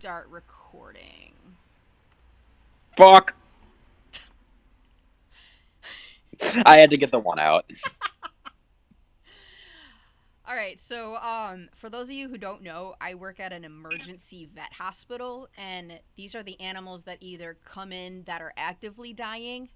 Start recording. Fuck. I had to get the one out. All right, so for those of you who don't know, I work at an emergency vet hospital, and these are the animals that either come in that are actively dying,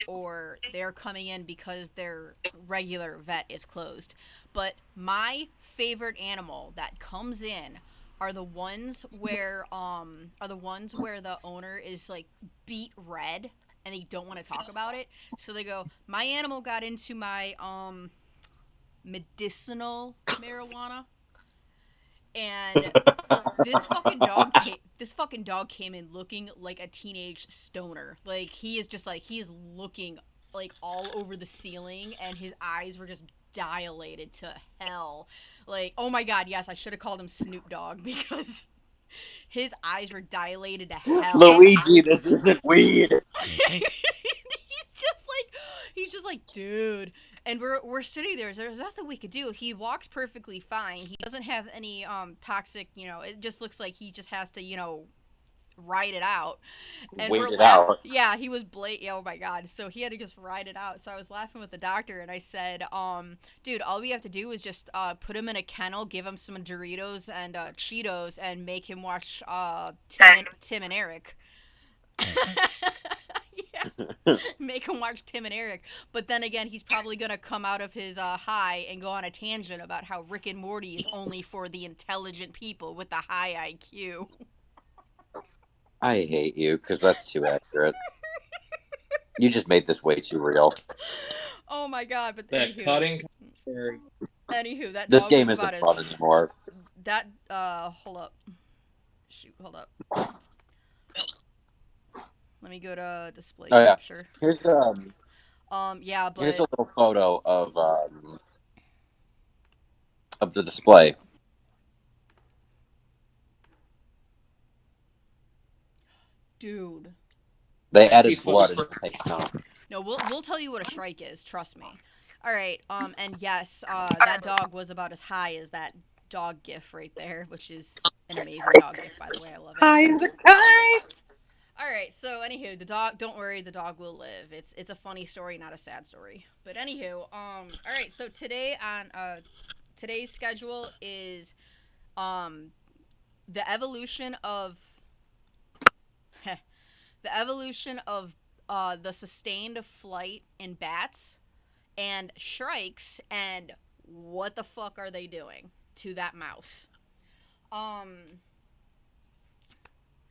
or they're coming in because their regular vet is closed. But my favorite animal that comes in are the ones where the owner is like beat red and they don't want to talk about it. So they go, "My animal got into my medicinal marijuana," and this fucking dog came in looking like a teenage stoner. Like he is looking like all over the ceiling, and his eyes were just dilated to hell. Like, oh my god, yes, I should have called him Snoop Dogg because his eyes were dilated to hell. Luigi, this isn't weed. He's just like, dude. And we're sitting there. There's nothing we could do. He walks perfectly fine. He doesn't have any toxic. It just looks like he just has to ride it out. And Wait we're it laughing. out. Yeah, he was oh my god. So he had to just ride it out. So I was laughing with the doctor, and I said, dude, all we have to do is just put him in a kennel, give him some Doritos and Cheetos, and make him watch Tim and Eric. Yeah, make him watch Tim and Eric. But then again, he's probably gonna come out of his high and go on a tangent about how Rick and Morty is only for the intelligent people with the high IQ. I hate you because that's too accurate. You just made this way too real. Oh my god! But That cutting commentary. anywho, that This dog was game about isn't as fun anymore. that. Hold up. Shoot, hold up. Let me go to display Oh yeah. capture. Here's Yeah, here's a but little photo of the display. dude, They I see added blood photos. into the page now. no, we'll tell you what a shrike is. Trust me. All right. And yes, that dog was about as high as that dog gif right there, which is an amazing dog gif, by the way. I love it. Hi, is it hi? All right. So anywho, the dog. Don't worry, the dog will live. It's a funny story, not a sad story. But anywho, all right. So today on today's schedule is um the evolution of the evolution of the sustained flight in bats and shrikes, and what the fuck are they doing to that mouse? Um.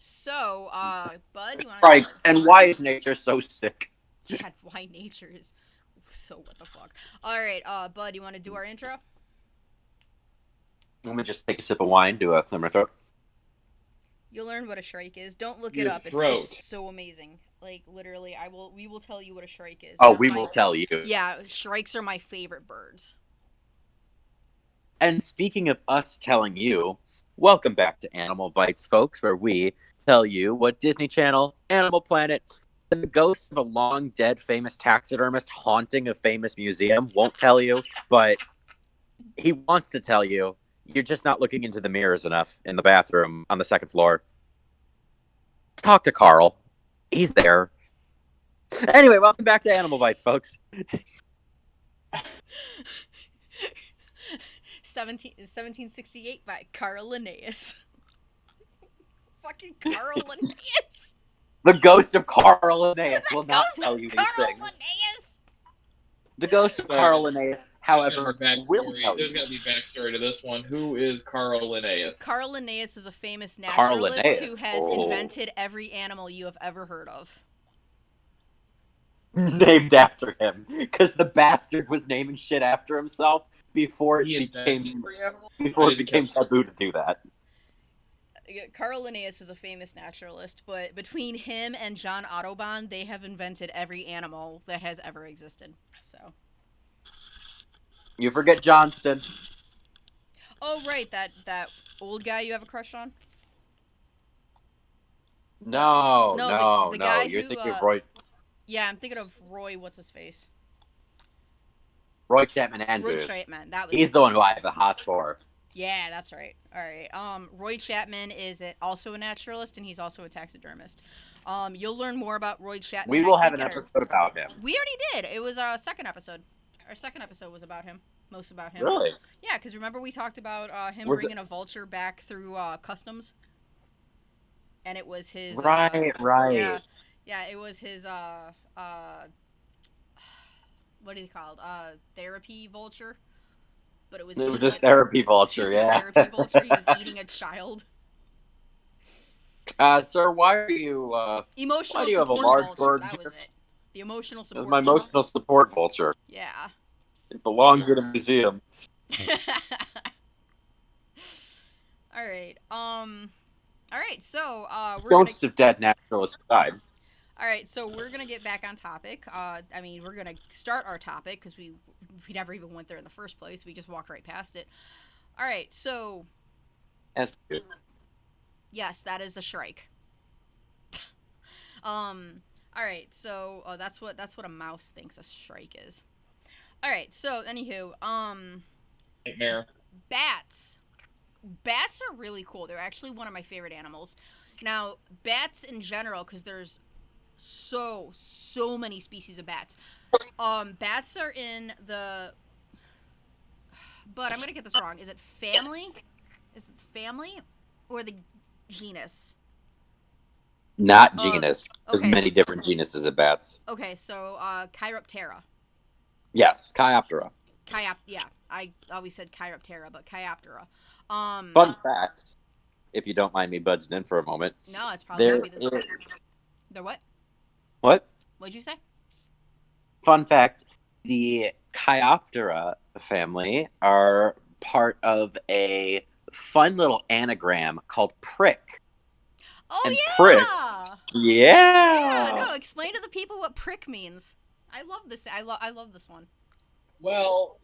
So, Bud, you wanna? Right. And why is nature so sick? Yeah, why nature is so what the fuck? All right, Bud, you want to do our intro? Let me just take a sip of wine. Do a clear my throat. You'll learn what a shrike is. Don't look it Your up. It's throat. so amazing. Like literally, we will tell you what a shrike is. Oh, It's we my will tell you. Yeah, shrikes are my favorite birds. And speaking of us telling you, welcome back to Animal Bites, folks, where we tell you what Disney Channel, Animal Planet, and the ghost of a long dead famous taxidermist haunting a famous museum won't tell you, but he wants to tell you. You're just not looking into the mirrors enough in the bathroom on the second floor. Talk to Carl. He's there. Anyway, welcome back to Animal Bites, folks. 1768 by Carl Linnaeus. Fucking Carl Linnaeus. The ghost of Carl Linnaeus will not Ghost tell of you these Carl things. Linnaeus. The ghost of So, Carl Linnaeus, there's gotta however, be will backstory. tell There's you. got to be backstory to this one. Who is Carl Linnaeus? Carl Linnaeus is a famous Carl naturalist who Linnaeus. has invented every animal you have ever heard of. Named after him, because the bastard was naming shit after himself before He invented every animal? I it didn't became catch that. taboo to do that. Carl Linnaeus is a famous naturalist, but between him and John Audubon, they have invented every animal that has ever existed. So, You forget Johnston. oh right, that old guy you have a crush on? No, No, no, the no. guy You're who thinking of yeah, I'm thinking of Roy. What's his face? Roy Chapman Roy Andrews. Chapman. That was He's it. the one who I have the hots for. Yeah, that's right. All right. Roy Chapman is also a naturalist, and he's also a taxidermist. You'll learn more about Roy We Chapman, I will have think, an in our. episode about him. We already did. It was our second episode. Our second episode was about him. Most about him. Really? Yeah, because remember we talked about him Was it? bringing a vulture back through customs, and it was his. Right, Yeah, right. yeah, it was his. What do you call it? Therapy vulture. But it was It was eating a it. therapy It's vulture, a yeah. therapy vulture. He was eating a child. Sir, why Emotional do you have a support large vulture. bird That was here? it. The emotional It's support my vulture. emotional support vulture. Yeah. It belongs in a museum. All right. All right. So we're gonna. Ghosts of dead naturalists died. All right. So we're gonna get back on topic. I mean, we're gonna start our topic because we never even went there in the first place. We just walked right past it. All right. So That's good. yes, that is a shrike. Um. All right. So that's what a mouse thinks a shrike is. All right. So anywho, Nightmare. bats. Bats are really cool. They're actually one of my favorite animals. Now, bats in general, because there's so many species of bats. Bats are in the. But I'm gonna get this wrong. Is it family? Is it family, or the genus? Not Uh, genus. There's okay, many different genuses of bats. okay. So, Chiroptera. Yes, Chiroptera. Yeah, I always said Chiroptera, but Chiroptera. Um, Fun fact, if you don't mind me budging in for a moment, no, it's probably gonna there be this. is The what? what? What'd you say? Fun fact, the Chiroptera family are part of a fun little anagram called prick. Oh And prick, yeah. Yeah, yeah. no, explain to the people what prick means. I love this. I love this one. Well,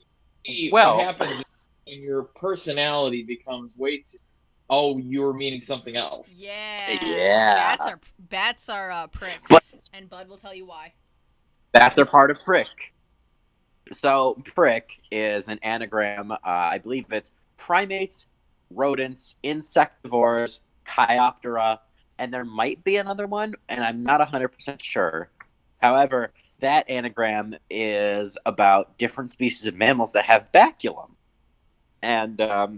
what Well, happens is when your personality becomes way too. Oh, you were meaning something else. Yeah, bats yeah. are But pricks, and Bud will tell you why. that's a part of prick. So prick is an anagram. I believe it's primates, rodents, insectivores, Chiroptera, and there might be another one, and I'm not 100% sure. However, that anagram is about different species of mammals that have baculum. And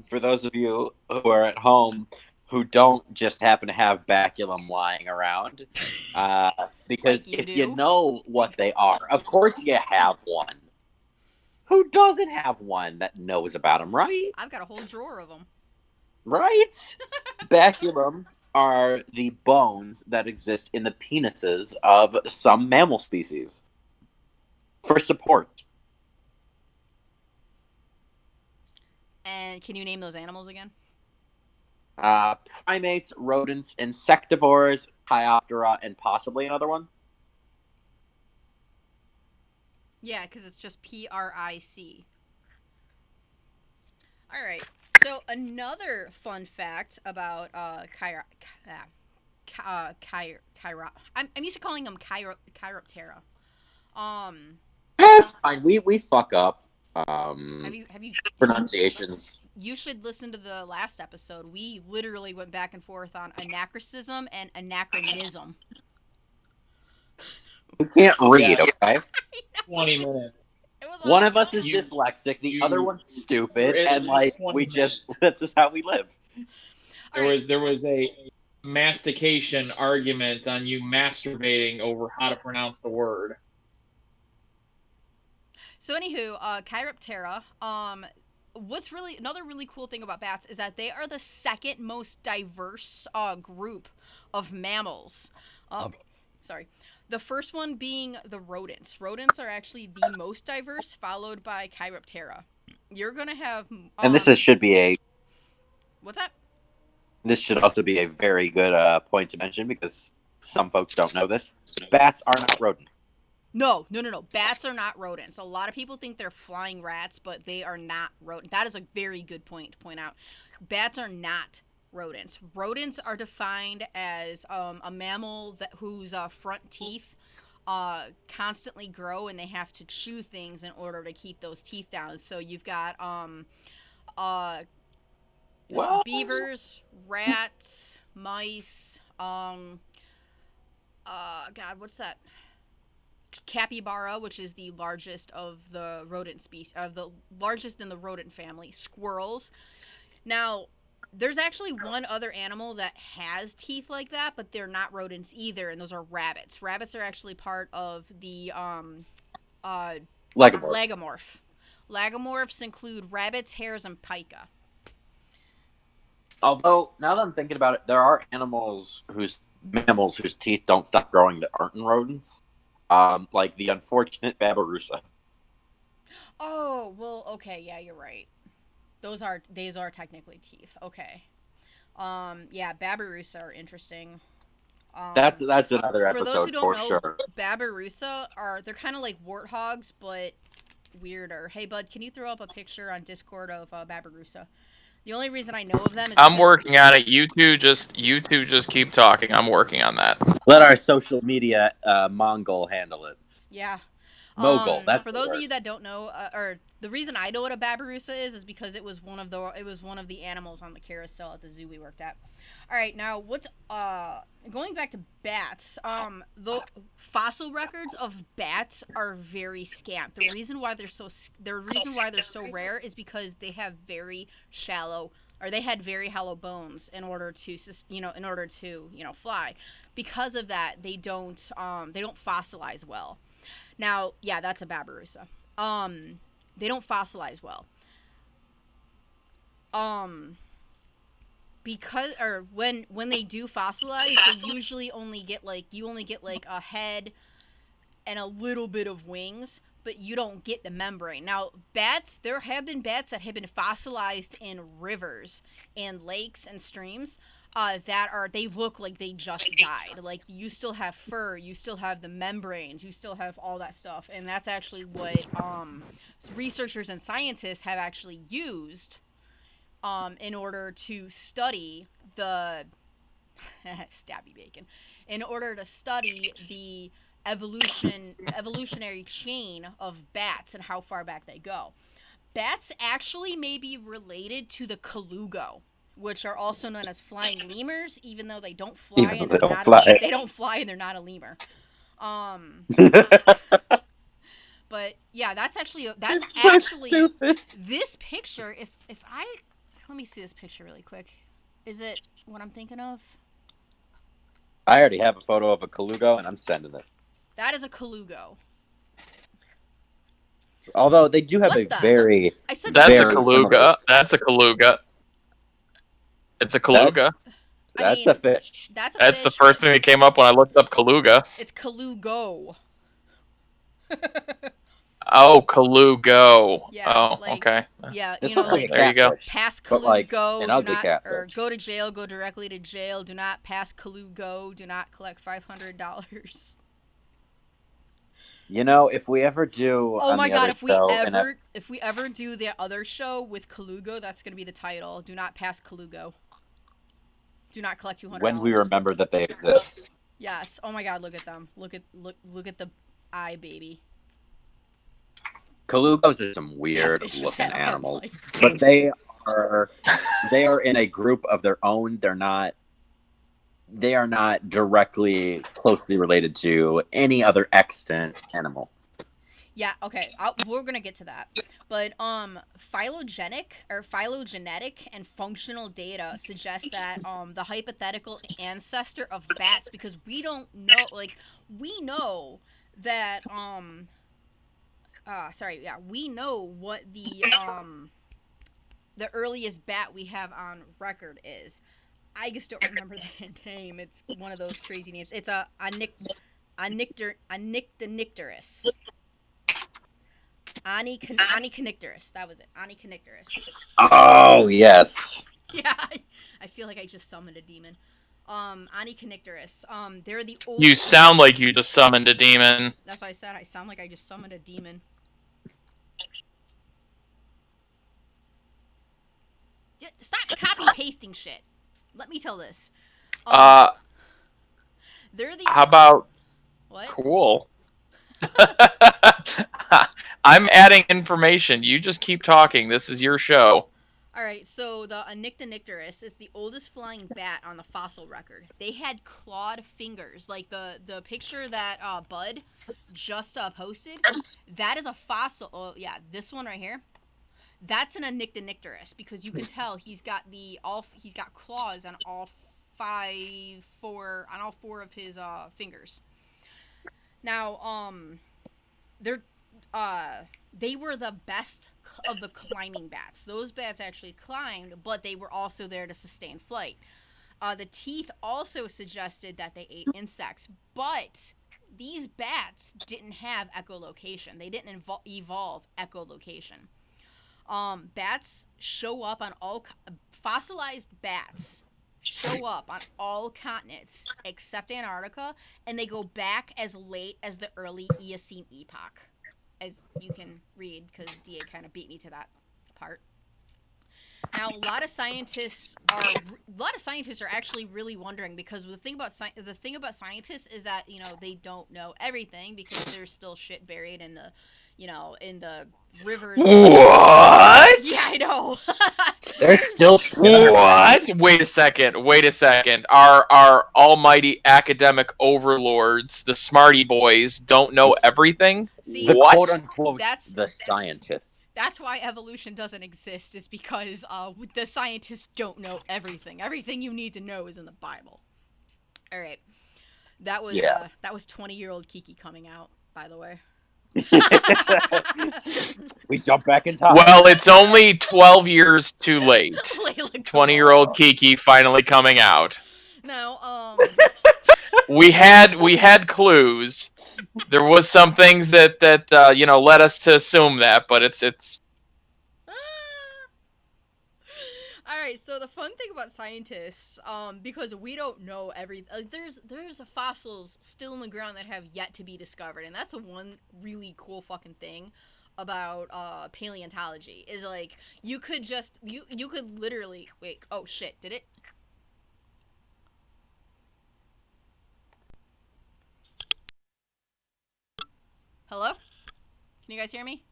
for those of you who are at home who don't just happen to have baculum lying around, uh, Like because you if you do. know what they are, of course you have one. Who doesn't have one that knows about them, right? I've got a whole drawer of them. Right? Baculum are the bones that exist in the penises of some mammal species for support. And can you name those animals again? Primates, rodents, insectivores, Chiroptera, and possibly another one. Yeah, because it's just PRIC. All right. So another fun fact about I'm used to calling them Chiroptera. Um, That's fine. We fuck up have you pronunciations. you should listen to the last episode. We literally went back and forth on anachronism and anachronism. We can't read, Yes, okay? 20 minutes. It was One of awful. us is You dyslexic, the other you one's stupid, at and least like 20 we just minutes. this is how we live. All There right. was a mastication argument on you masturbating over how to pronounce the word. So anywho, Chiroptera. What's really another really cool thing about bats is that they are the second most diverse group of mammals. Sorry. The first one being the rodents. Rodents are actually the most diverse, followed by Chiroptera. You're gonna have And should be a what's that? this should also be a very good point to mention because some folks don't know this. Bats are not rodents. No, no, no, no. Bats are not rodents. A lot of people think they're flying rats, but they are not rodents. That is a very good point to point out. Bats are not rodents. Rodents are defined as a mammal whose front teeth constantly grow and they have to chew things in order to keep those teeth down. So you've got uh, What? Beavers, rats, mice, God, what's that? Capybara, which is the largest of the rodent species, the largest in the rodent family. Squirrels. Now, there's actually one other animal that has teeth like that, but they're not rodents either, and those are rabbits. Rabbits are actually part of the uh, Legomorph. lagomorph. Lagomorphs include rabbits, hares, and pika. Although, now that I'm thinking about it, there are mammals whose teeth don't stop growing that aren't in rodents. Like the unfortunate babirusa. Oh, well, okay, yeah, you're right. These are technically teeth. Okay. Yeah, babirusa are interesting. That's Um, another for those who episode don't for know, sure. babirusa they're kind of like warthogs, but weirder. Hey, bud, can you throw up a picture on Discord of babirusa? The only reason I know of them is I'm because working on it. You two just keep talking. I'm working on that. Let our social media Mongol handle it. yeah. Mogul. That's For the those of word. you that don't know, or the reason I know what a babirusa is because it was one of the animals on the carousel at the zoo we worked at. All right, now what's going back to bats? The fossil records of bats are very scant. The reason why they're so rare is because they have very shallow or they had very hollow bones in order to fly. Because of that, they don't fossilize well. Now, yeah, that's a babirusa. They don't fossilize well. Um, because or when they do fossilize, they usually only get like a head and a little bit of wings, but you don't get the membrane. Now, there have been bats that have been fossilized in rivers and lakes and streams. They look like they just died. Like you still have fur, you still have the membranes, you still have all that stuff, and that's actually what researchers and scientists have actually used in order to study the stabby bacon, in order to study the evolutionary chain of bats and how far back they go. Bats actually may be related to the colugo, which are also known as flying lemurs, even though they don't fly Even though and they they're don't not fly. they don't fly and they're not a lemur. Um, but yeah, that's It's so actually stupid. this picture. If I let me see this picture really quick. Is it what I'm thinking of? I already have a photo of a colugo, and I'm sending it. That is a colugo. Although they do have What a the? very, I said That's a very colugo. similar. caluga. That's a caluga. It's a caluga. I That's mean, a fish. that's a That's the fish, first but thing that came up when I looked up caluga. it's colugo. Oh, calugo. Yeah, Oh, like okay. yeah, This looks like a There you go. catfish, pass but like Colugo, an do ugly not or catfish. go to jail, go directly to jail, do not pass Colugo, do not collect $500. You know, if we ever do Oh on my the god, other show, and if we ever do the other show with Colugo, that's going to be the title. Do not pass Colugo. Do not collect $200. when we remember that they exist, Yes. Oh my god, look at them. Look at the eye, baby. colugos are some weird Catfishes looking have animals, like but they are in a group of their own. They are not directly closely related to any other extant animal. yeah, okay. We're gonna get to that, but phylogenetic and functional data suggest that the hypothetical ancestor of bats, because we don't know, like we know that we know what the earliest bat we have on record is. I just don't remember the name. It's one of those crazy names. It's Onyctonicterus. Onyctonicterus. That was it. Onyctonicterus. Oh yes. Yeah, I feel like I just summoned a demon. Onyctonicterus. They're the old. You sound like you just summoned a demon. That's what I said. I sound like I just summoned a demon. Stop copy pasting shit. Let me tell this. They're the. How about What? cool? I'm adding information. You just keep talking. This is your show. All right, so the Onyctonicterus is the oldest flying bat on the fossil record. They had clawed fingers, like the picture that Bud just posted. That is a fossil. Oh yeah, this one right here. That's an Onyctonicterus because you can tell he's got claws on all four of his fingers. Now they're they were the best of the climbing bats. Those bats actually climbed, but they were also there to sustain flight. The teeth also suggested that they ate insects, but these bats didn't have echolocation. They didn't evolve echolocation. Bats show up on all fossilized bats show up on all continents except Antarctica, and they go back as late as the early Eocene epoch, as you can read because Da kind of beat me to that part. Now, a lot of scientists are actually really wondering because the thing about scientists is that they don't know everything because there's still shit buried in the in the rivers. What? Yeah, I know. There's still shit What? Wait a second. Wait a second. Our almighty academic overlords, the smarty boys, don't know everything? See, the What? quote unquote That's the scientists. that's why evolution doesn't exist. Is because the scientists don't know everything. Everything you need to know is in the Bible. All right, that was 20-year-old Kiki coming out. By the way. We jump back in time. Well, it's only 12 years too late. 20-year-old Kiki finally coming out. Now, We had clues. There was some things that led us to assume that, but it's all right. So the fun thing about scientists, because we don't know there's fossils still in the ground that have yet to be discovered, and that's one really cool fucking thing about paleontology is like you could literally wait. Oh shit! Did it? Hello? Can you guys hear me?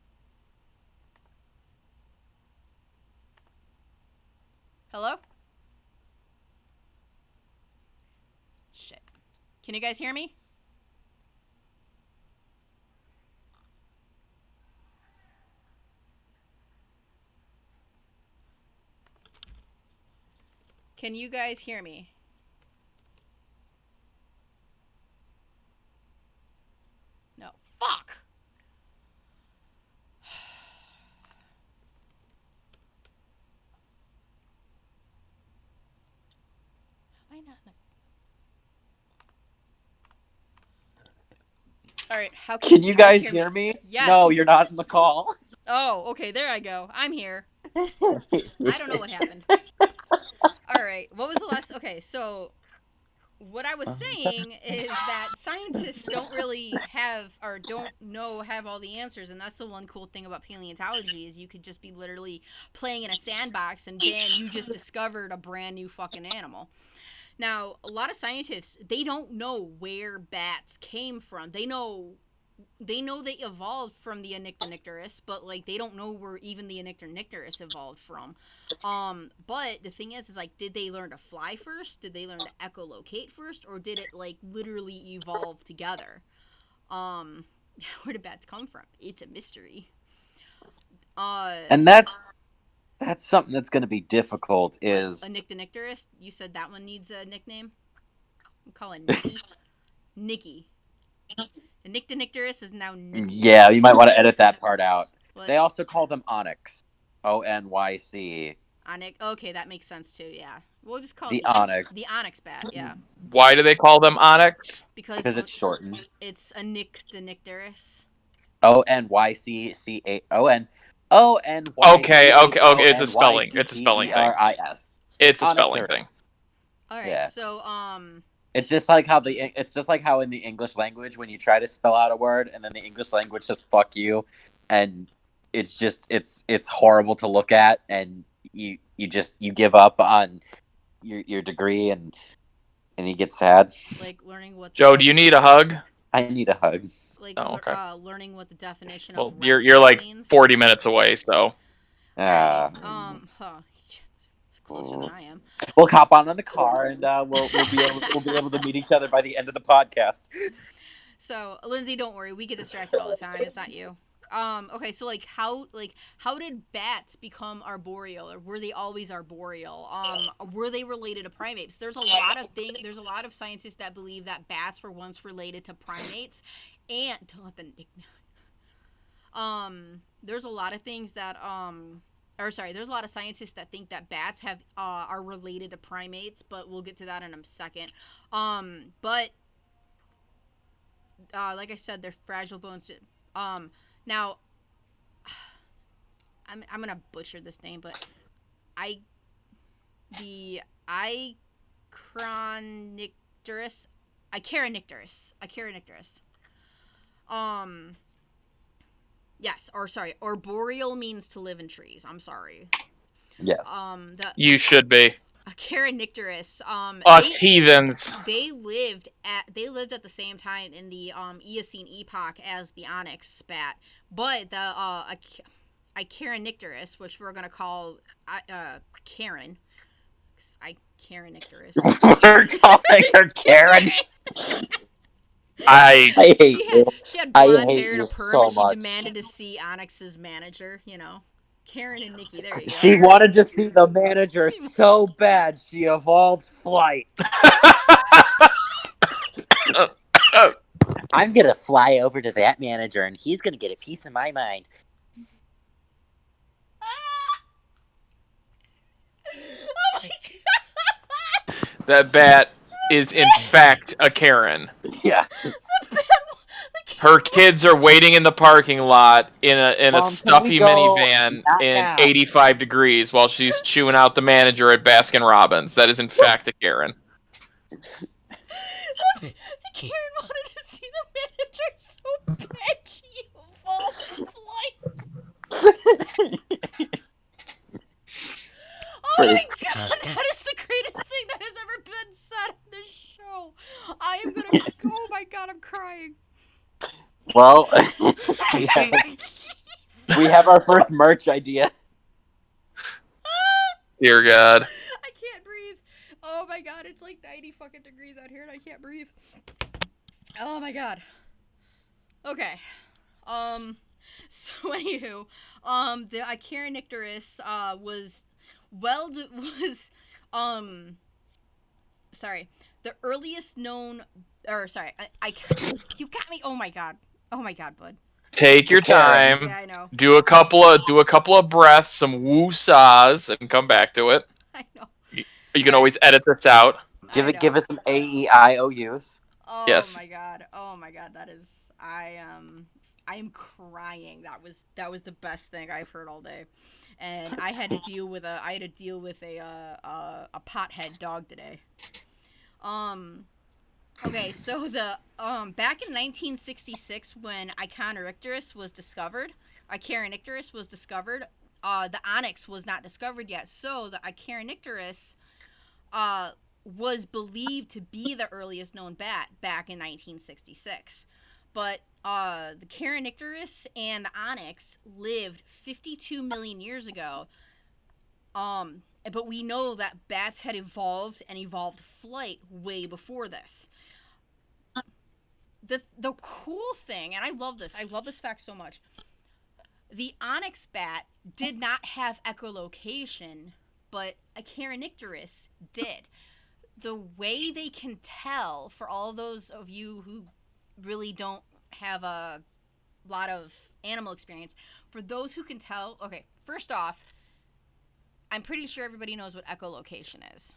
Hello? Shit. Can you guys hear me? Can you guys hear me? No. Fuck! Why not? Alright, how Can you guys hear me? Yes. No, you're not in the call. Oh, okay, there I go. I'm here. I don't know what happened. Alright, what was the last... Okay, so... What I was saying is that scientists don't really have, or don't know, have all the answers, and that's the one cool thing about paleontology is you could just be literally playing in a sandbox and bam, you just discovered a brand new fucking animal. Now, a lot of scientists, they don't know where bats came from. They know they evolved from the Onyctonicterus, but like they don't know where even the Onyctonicterus evolved from. But the thing is like, did they learn to fly first? Did they learn to echolocate first, or did it like literally evolve together? Where did bats come from? It's a mystery. And that's something that's going to be difficult. Is Onyctonicterus? You said that one needs a nickname. I'm calling Nikki. Nikki. The Nyctonicterus is now Nikki. Yeah, you might want to edit that part out. What? They also call them onyx. Onyx. Onyx. Okay, that makes sense too. Yeah, we'll just call The it onyx. the onyx bat. Yeah, why do they call them onyx? Because it's shortened. It's a Nyctonicterus. Onycton. Okay. It's a spelling. It's a spelling thing. It's a spelling thing. All right. Yeah. So It's just like how in the English language when you try to spell out a word and then the English language says fuck you, and it's just it's horrible to look at, and you give up on your degree and you get sad. like learning what. Joe, do you need a hug? I need a hug. Like okay. Learning what the definition Well, of you're like means. 40 minutes away, so. Huh. closer than I am. We'll hop on the car and we'll be able to meet each other by the end of the podcast. So, Lindsay, don't worry. We get distracted all the time. It's not you. Okay, so how did bats become arboreal, or were they always arboreal? Were they related to primates? There's a lot of scientists that believe that bats were once related to primates, and don't let the there's a lot of things that there's a lot of scientists that think that bats are related to primates, but we'll get to that in a second. But like I said, they're fragile bones. Now I'm gonna butcher this name, but I the Ichronicterus, Ichronicterus. Yes, or sorry, arboreal means to live in trees. I'm sorry. Yes. The You should be. Chironicterus. Us heathens. They lived at the same time in the Eocene epoch as the onyx bat, but the Chironicterus, which we're gonna call Karen. Chironicterus. We're calling her Karen. I hate you. She had I blonde hate hair and you a perm, so and she much. demanded to see Onyx's manager. Karen and Nikki. There you go. She wanted to see the manager so bad she evolved flight. I'm gonna fly over to that manager and he's gonna get a piece of my mind. Oh my god. That bat is in fact a Karen. Yeah. Her kids are waiting in the parking lot in a Mom, stuffy can we go? minivan Not in now. 85 degrees while she's chewing out the manager at Baskin Robbins. That is in fact a Karen. The Karen wanted to see the manager so bad she evolved flight. Oh my god, that is the greatest thing that has ever been said on this show. I am gonna. Oh my god, I'm crying. Well, we have our first merch idea. Dear God. I can't breathe. Oh my god, it's like 90 fucking degrees out here and I can't breathe. Oh my god. Okay. So anywho, the Chironicterus sorry, the earliest known, or sorry, you got me. Oh my god, bud. Take your time. Yeah, I know. Do a couple of breaths, some woo-saws, and come back to it. I know. You can always edit this out. Give it some AEIOUs. Oh Yes. my god. Oh my god. That is. I am crying. That was the best thing I've heard all day, and I had to deal with a pothead dog today. Okay, so the back in 1966 when Ichronicterus was discovered, the onyx was not discovered yet. So the Ichronicterus was believed to be the earliest known bat back in 1966. But the Chironicterus and the onyx lived 52 million years ago. But we know that bats had evolved flight way before this. The cool thing, and I love this fact so much. The onyx bat did not have echolocation, but a Chironicterus did. The way they can tell, for all those of you who really don't have a lot of animal experience, for those who can tell, okay, first off, I'm pretty sure everybody knows what echolocation is.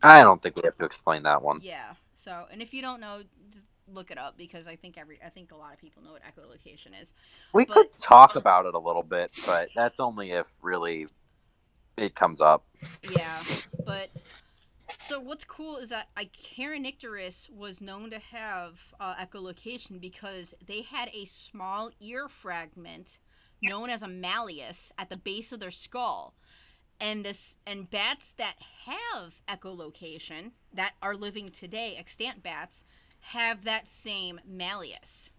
I don't think we have to explain that one. Yeah. So, and if you don't know, just look it up because I think a lot of people know what echolocation is. We could talk about it a little bit, but that's only if really it comes up. Yeah, but so what's cool is that Chironicterus was known to have echolocation because they had a small ear fragment known as a malleus at the base of their skull. And bats that have echolocation that are living today, extant bats, have that same malleus.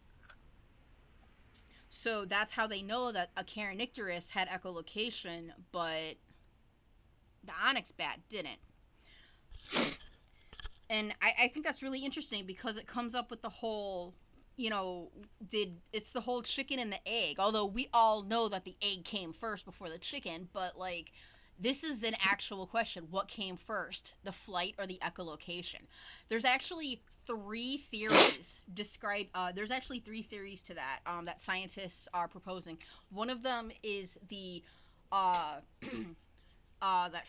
So that's how they know that a Chironicterus had echolocation, but the onyx bat didn't. And I think that's really interesting because it comes up with the whole, it's the whole chicken and the egg. Although we all know that the egg came first before the chicken, but like this is an actual question. What came first, the flight or the echolocation? There's actually three theories there's actually three theories to that that scientists are proposing. One of them is the uh, that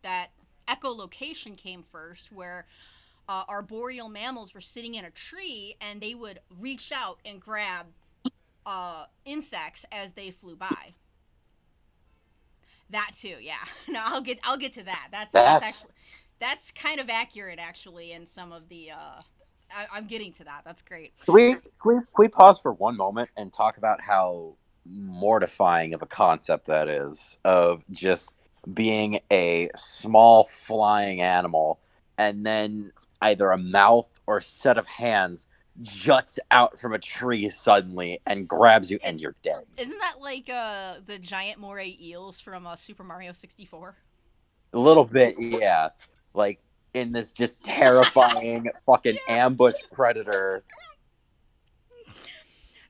that echolocation came first, where arboreal mammals were sitting in a tree and they would reach out and grab insects as they flew by. That too, yeah. No, I'll get to that. That's That's actually that's kind of accurate actually in some of the. I'm getting to that. That's great. Can we pause for one moment and talk about how mortifying of a concept that is of just being a small flying animal and then either a mouth or set of hands juts out from a tree suddenly and grabs you and you're dead. Isn't that like the giant moray eels from Super Mario 64? A little bit, yeah. Like in this just terrifying fucking Yeah. ambush predator.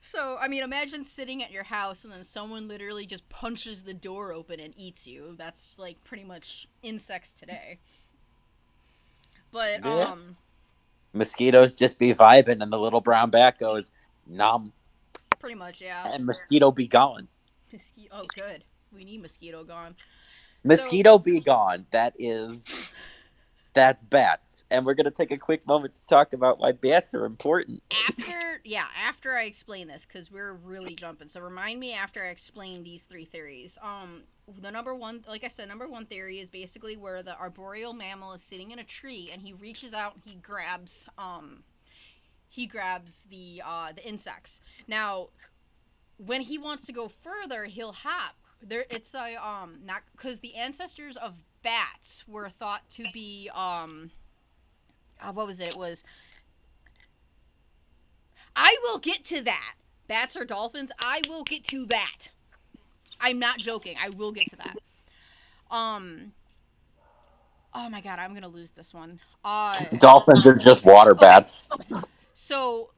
So, I mean, imagine sitting at your house and then someone literally just punches the door open and eats you. That's like pretty much insects today. But Yeah. Mosquitoes just be vibing and the little brown bat goes, nom, pretty much, yeah. and mosquito be gone. Oh, good. We need mosquito gone. Mosquito be gone. That's bats. And we're gonna take a quick moment to talk about why bats are important. After I explain this, because we're really jumping. So remind me after I explain these three theories. The number one, like I said, number one theory is basically where the arboreal mammal is sitting in a tree and he reaches out and he grabs the insects. Now, when he wants to go further, he'll hop. It's a not because the ancestors of bats were thought to be what was it? It was I will get to that. Bats or dolphins? I will get to that. I'm not joking. I will get to that. Um. Oh my god, I'm gonna lose this one. Dolphins are just water bats. So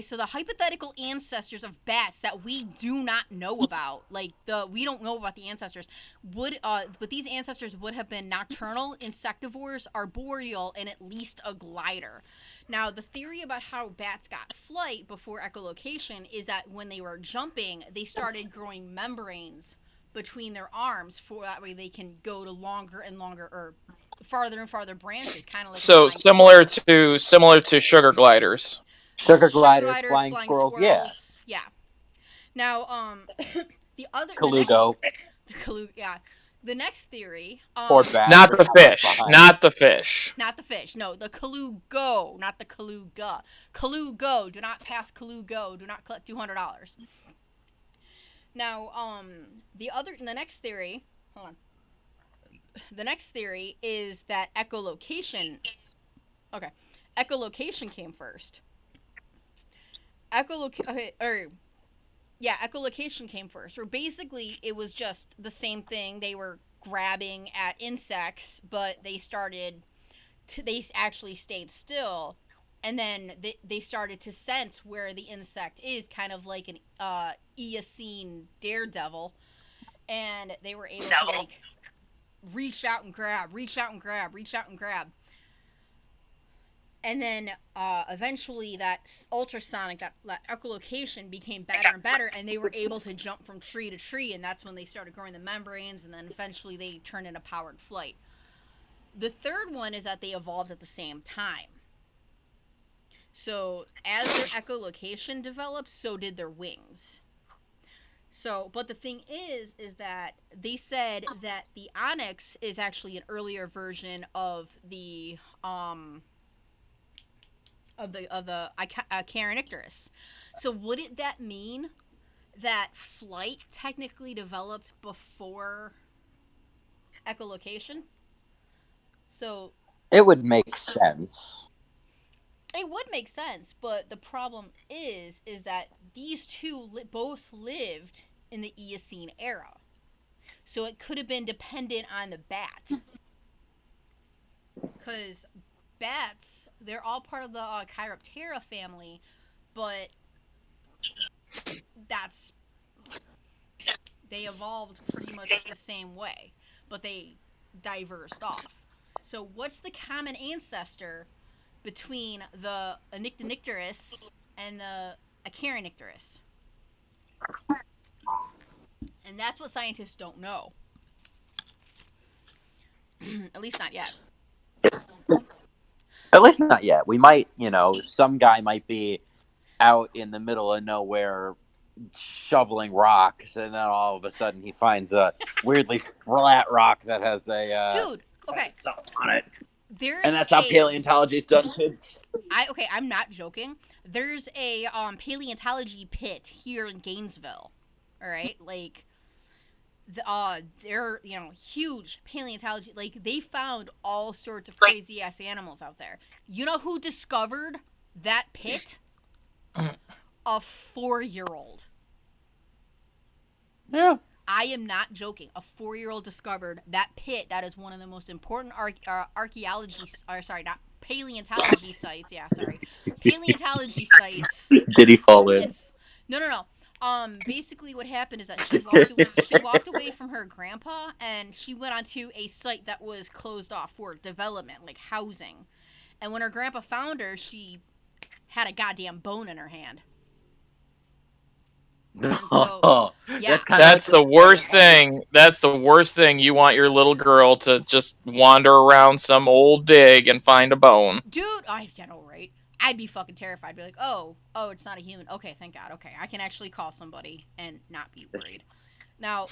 so the hypothetical ancestors of bats that we do not know about, like we don't know about the ancestors, but these ancestors would have been nocturnal, insectivores, arboreal, and at least a glider. Now, the theory about how bats got flight before echolocation is that when they were jumping, they started growing membranes between their arms for that way they can go to longer and longer or farther and farther branches, kind of like a So flying squirrel. similar to sugar gliders. Sugar Sugar gliders, gliders, flying flying squirrels, yeah. squirrels. Yeah. Now, the next, Colugo. yeah, the next theory, Or bats Not are the not left fish. behind. Not the fish. not the fish, no, the Colugo, not the Coluga. Colugo, do not pass Colugo. Do not collect $200. Now, the next theory, hold on. The next theory is that echolocation. Okay, echolocation came first. Echolocation came first. Or basically, it was just the same thing. They were grabbing at insects, but they actually stayed still, and then they started to sense where the insect is, kind of like an Eocene daredevil, and they were able to like reach out and grab, reach out and grab, reach out and grab. And then eventually that ultrasonic, that echolocation became better and better, and they were able to jump from tree to tree, and that's when they started growing the membranes, and then eventually they turned into powered flight. The third one is that they evolved at the same time. So as their echolocation developed, so did their wings. So, but the thing is that they said that the onyx is actually an earlier version of the Carinicterus. So wouldn't that mean that flight technically developed before echolocation? So It would make sense. it would make sense, but the problem is that these two both lived in the Eocene era. So it could have been dependent on the bat. Because bats, they're all part of the Chiroptera family, but that's they evolved pretty much the same way, but they diversed off. So what's the common ancestor between the Onyctonicterus and the Acaronycterus? And that's what scientists don't know. At least not yet. At least not yet. We might, some guy might be out in the middle of nowhere shoveling rocks, and then all of a sudden he finds a weirdly flat rock that has a Dude, okay. something on it. There's And that's how paleontology's done, kids. I'm not joking. There's a paleontology pit here in Gainesville. All right, like they're huge paleontology. Like they found all sorts of crazy ass animals out there. You know who discovered that pit? A 4-year-old. Yeah. I am not joking. A 4-year-old discovered that pit. That is one of the most important archaeology, or sorry, not paleontology sites. Yeah, sorry, paleontology sites. Did he fall in? No. Basically, what happened is that she walked away from her grandpa, and she went onto a site that was closed off for development, like housing. And when her grandpa found her, she had a goddamn bone in her hand. So, yeah, that's the worst thing. That's the worst thing. You want your little girl to just wander around some old dig and find a bone. Dude, I know, right? I'd be fucking terrified. I'd be like, oh, it's not a human. Okay, thank God. Okay, I can actually call somebody and not be worried. Now,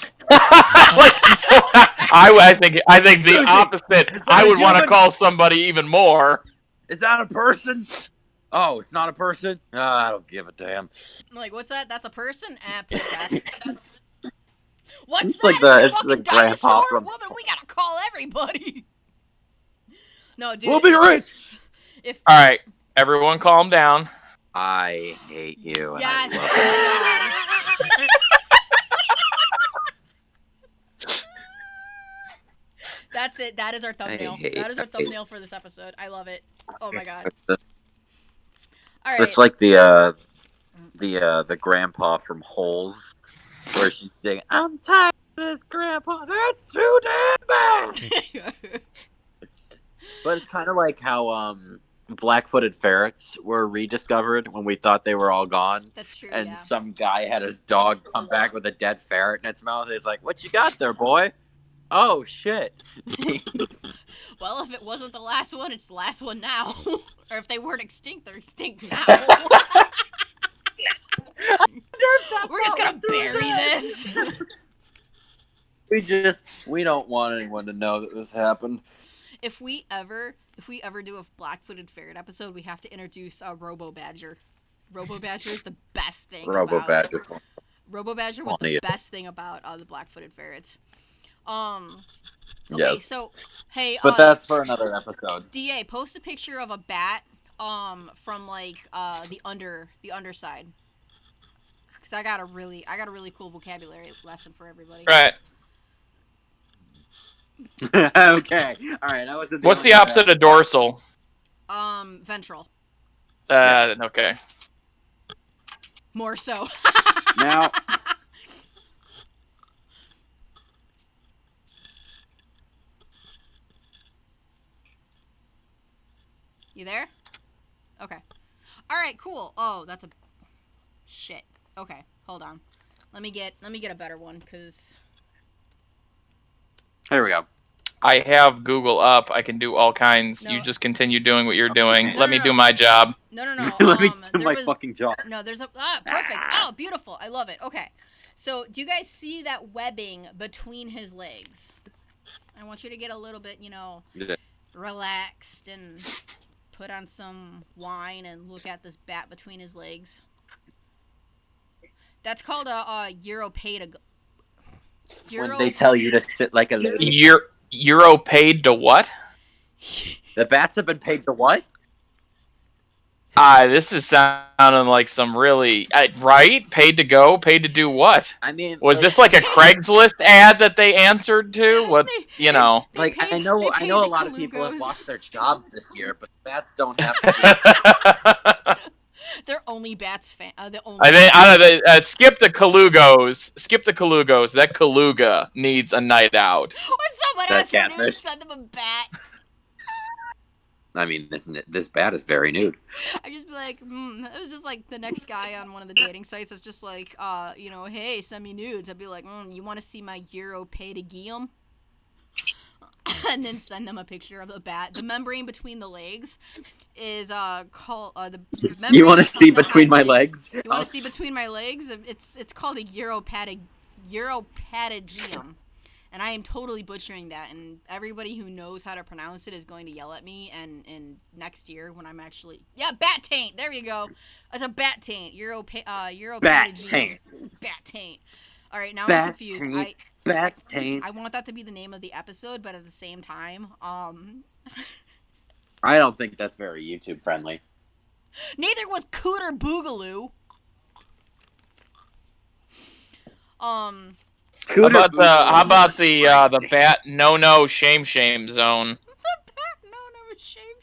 I think the opposite. I would want to call somebody even more. Is that a person? Oh, it's not a person? Oh, I don't give a damn. I'm like, what's that? That's a person? Put that. What's it's that? It's the grandpa from... Woman, we gotta call everybody. No, dude. We'll be rich. All right, everyone, calm down. I hate you. And yes. I love you. That's it. That is our thumbnail. That is our thumbnail for this episode. I love it. Oh my god. All right. It's like the grandpa from Holes, where she's saying, "I'm tired of this, Grandpa. That's too damn bad." But it's kind of like how black-footed ferrets were rediscovered when we thought they were all gone. That's true. And yeah. some guy had his dog come back with a dead ferret in its mouth. He's like, "What you got there, boy?" Oh shit. Well, if it wasn't the last one, it's the last one now. Or if they weren't extinct, they're extinct now. We're just gonna bury this. We don't want anyone to know that this happened. If we ever do a black-footed ferret episode, we have to introduce Robo Badger. Robo Badger is the best thing. Robo Badger was the best thing about the black-footed ferrets. Okay, yes. So, hey, but that's for another episode. DA, post a picture of a bat, from like the underside, because I got a really cool vocabulary lesson for everybody. Right. Okay. All right. What's the opposite of dorsal? Ventral. Okay. More so. Now. You there? Okay. Alright, cool. Oh, that's a... Shit. Okay, hold on. Let me get a better one, because... There we go. I have Google up. I can do all kinds. No. You just continue doing what you're doing. No, Let me do my job. No. Let me do my fucking job. No, there's a... perfect. Oh, beautiful. I love it. Okay. So, do you guys see that webbing between his legs? I want you to get a little bit, relaxed and... put on some wine and look at this bat between his legs. That's called a Uropatagium. When they tell you to sit like a lady. Euro paid to what? The bats have been paid to what? This is sounding like some really right. Paid to go, paid to do what? I mean, Was like, this like a Craigslist ad that they answered to? What you know? like paid, I know they paid a the lot of people have Kalugos. lost their jobs this year, but bats don't have to. They're only bats fan. The only. I think bats. I don't know. Skip the Kalugos. Skip the Kalugos. That Kaluga needs a night out. When someone That asks for nudes, catfish. send them a bat. I mean, this bat is very nude. I just be like, it was just like the next guy on one of the dating sites is just like, hey, send me nudes. I'd be like, you want to see my Uropatagium? And then send them a picture of the bat. The membrane between the legs is called the membrane. You want to see the between my hind legs? You want to see between my legs? It's called a Uropatagium. And I am totally butchering that, and everybody who knows how to pronounce it is going to yell at me. And next year, when I'm actually bat taint. There you go. It's a bat taint. Bat taint. Bat taint. All right, now Bat I'm confused. taint. Bat taint. I want that to be the name of the episode, but at the same time, I don't think that's very YouTube friendly. neither was Cooter Boogaloo. How about the bat no shame zone? The bat no shame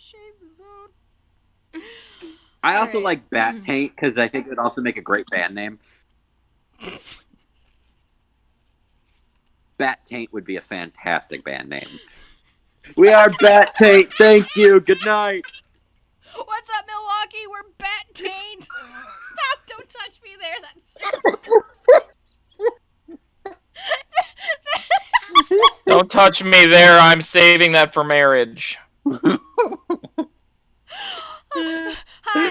zone. I also like Bat Taint because I think it would also make a great band name. Bat Taint would be a fantastic band name. We are Bat Taint. Thank you. Good night. What's up, Milwaukee? We're Bat Taint. Stop! Don't touch me there. Don't touch me there. I'm saving that for marriage. Hi,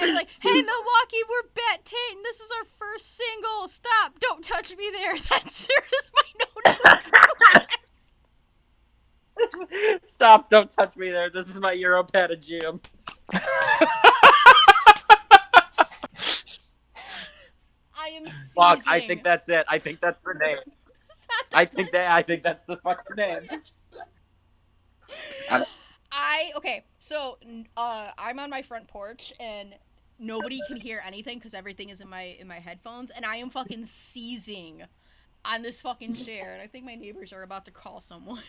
it's like, hey, Milwaukee, we're Bat Taint, and this is our first single. Stop! Don't touch me there. That's my no. Stop! Don't touch me there. This is my Uropatagium. I am. Fuck! I think that's it. I think that's the name. I think that's the fucking name. Okay, so I'm on my front porch and nobody can hear anything because everything is in my headphones, and I am fucking seizing on this fucking chair, and I think my neighbors are about to call someone.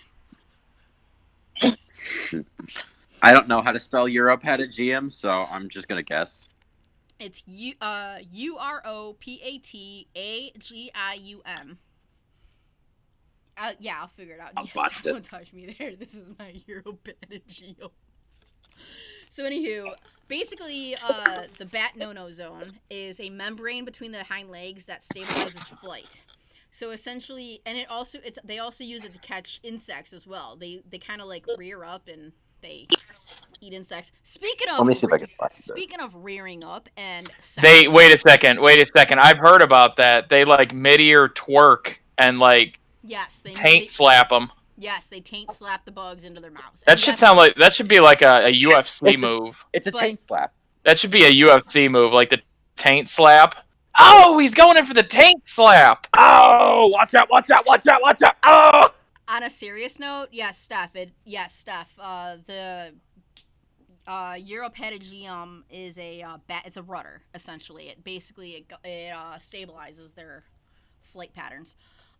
I don't know how to spell Uropatagium, so I'm just gonna guess. It's Uropatagium. Yeah, I'll figure it out. Yes, don't touch me there. This is my Uropatagium. So anywho, basically, the bat no-no zone is a membrane between the hind legs that stabilizes flight. So essentially, and they also use it to catch insects as well. They kind of like rear up and they eat insects. Speaking of, let me see if I can find it. Speaking of rearing up and wait a second. I've heard about that. They like mid-ear twerk and like taint slap them. Yes, they taint slap the bugs into their mouths. That should be like a UFC move. It's a taint slap. That should be a UFC move, like the taint slap. Oh, he's going in for the taint slap. Oh, watch out! Oh. On a serious note, Steph. The Uropatagium is a bat. It's a rudder, essentially. It basically stabilizes their flight patterns.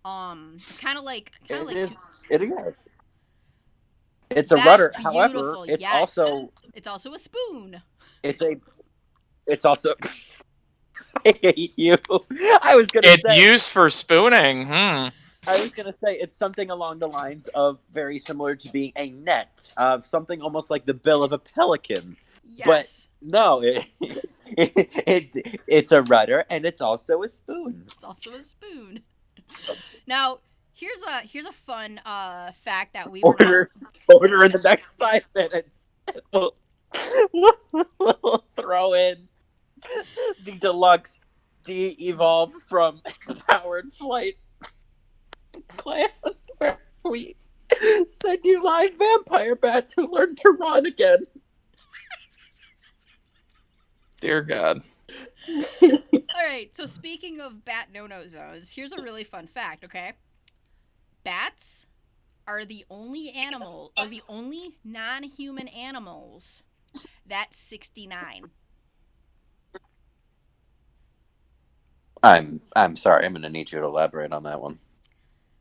Kind of like. It is. It's a rudder. However, it's also a spoon. It's also. I hate you. I was gonna say it's used for spooning. I was gonna say it's something along the lines of very similar to being a net, something almost like the bill of a pelican. Yes. But no, it's a rudder and it's also a spoon. It's also a spoon. Now, here's a fun fact that we order in the next 5 minutes. We'll throw in the deluxe de-evolve from Powered Flight plan, where we send you live vampire bats who learn to run again. Dear God. Alright, so speaking of bat no-no zones, here's a really fun fact, okay? Bats are the only non-human animals that's 69. I'm sorry. I'm going to need you to elaborate on that one.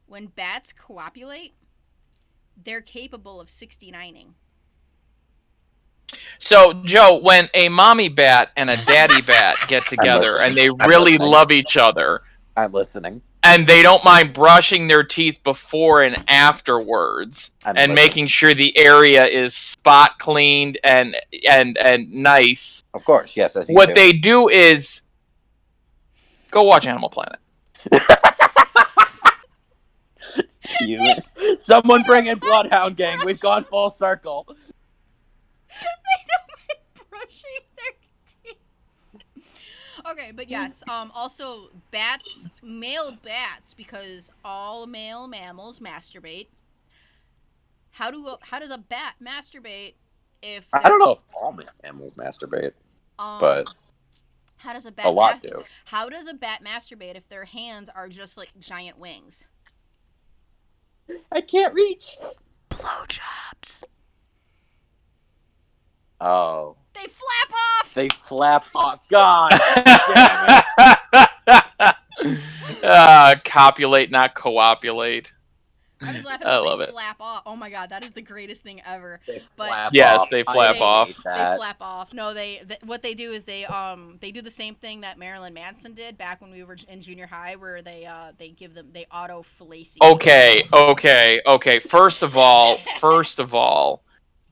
When bats copulate, they're capable of 69ing. So, Joe, when a mommy bat and a daddy bat get together and they really love each other, I'm listening. and they don't mind brushing their teeth before and afterwards, and making sure the area is spot cleaned and nice. Of course, yes. What they do is go watch Animal Planet. Someone bring in Bloodhound Gang. We've gone full circle. They don't mind brushing their teeth. Okay, but yes. Also, male bats, because all male mammals masturbate. How does a bat masturbate if I don't know if all mammals masturbate, but how does a bat a lot do. How does a bat masturbate if their hands are just like giant wings? I can't reach. Blowjobs. Oh. They flap off. They flap off. God damn it. Copulate, not coopulate. I was laughing. I love it. Flap off. Oh my god, that is the greatest thing ever. They But flap yes, off. they flap off. They flap off. No, what they do is they do the same thing that Marilyn Manson did back when we were in junior high, where they auto fellate. Okay. First of all,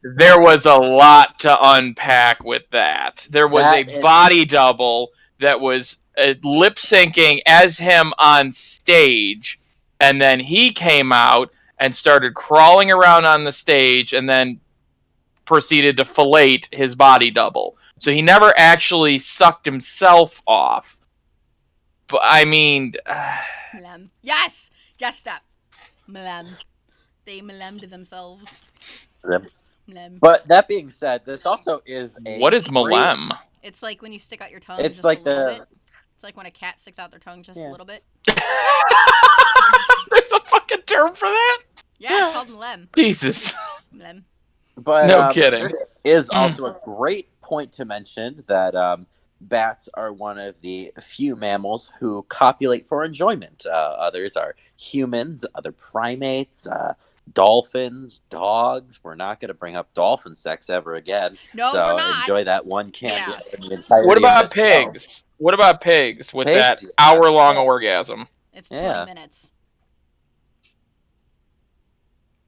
there was a lot to unpack with that. There was a body double that was lip syncing as him on stage, and then he came out and started crawling around on the stage, and then proceeded to fillet his body double. So he never actually sucked himself off. But I mean, yes, stop. Mlem. They mlemmed themselves. Mlem. But that being said, this also is a. What is mlem? It's like when you stick out your tongue. It's just like a little bit. It's like when a cat sticks out their tongue just a little bit. There's a fucking term for that? Yeah, it's called mlem. Jesus. Mlem. But no kidding. This is also a great point to mention that bats are one of the few mammals who copulate for enjoyment. Others are humans, other primates, dolphins, dogs. We're not going to bring up dolphin sex ever again. No, so we're not. Enjoy that one candle. Yeah. What about pigs? What about pigs with that hour-long orgasm? It's 20 minutes.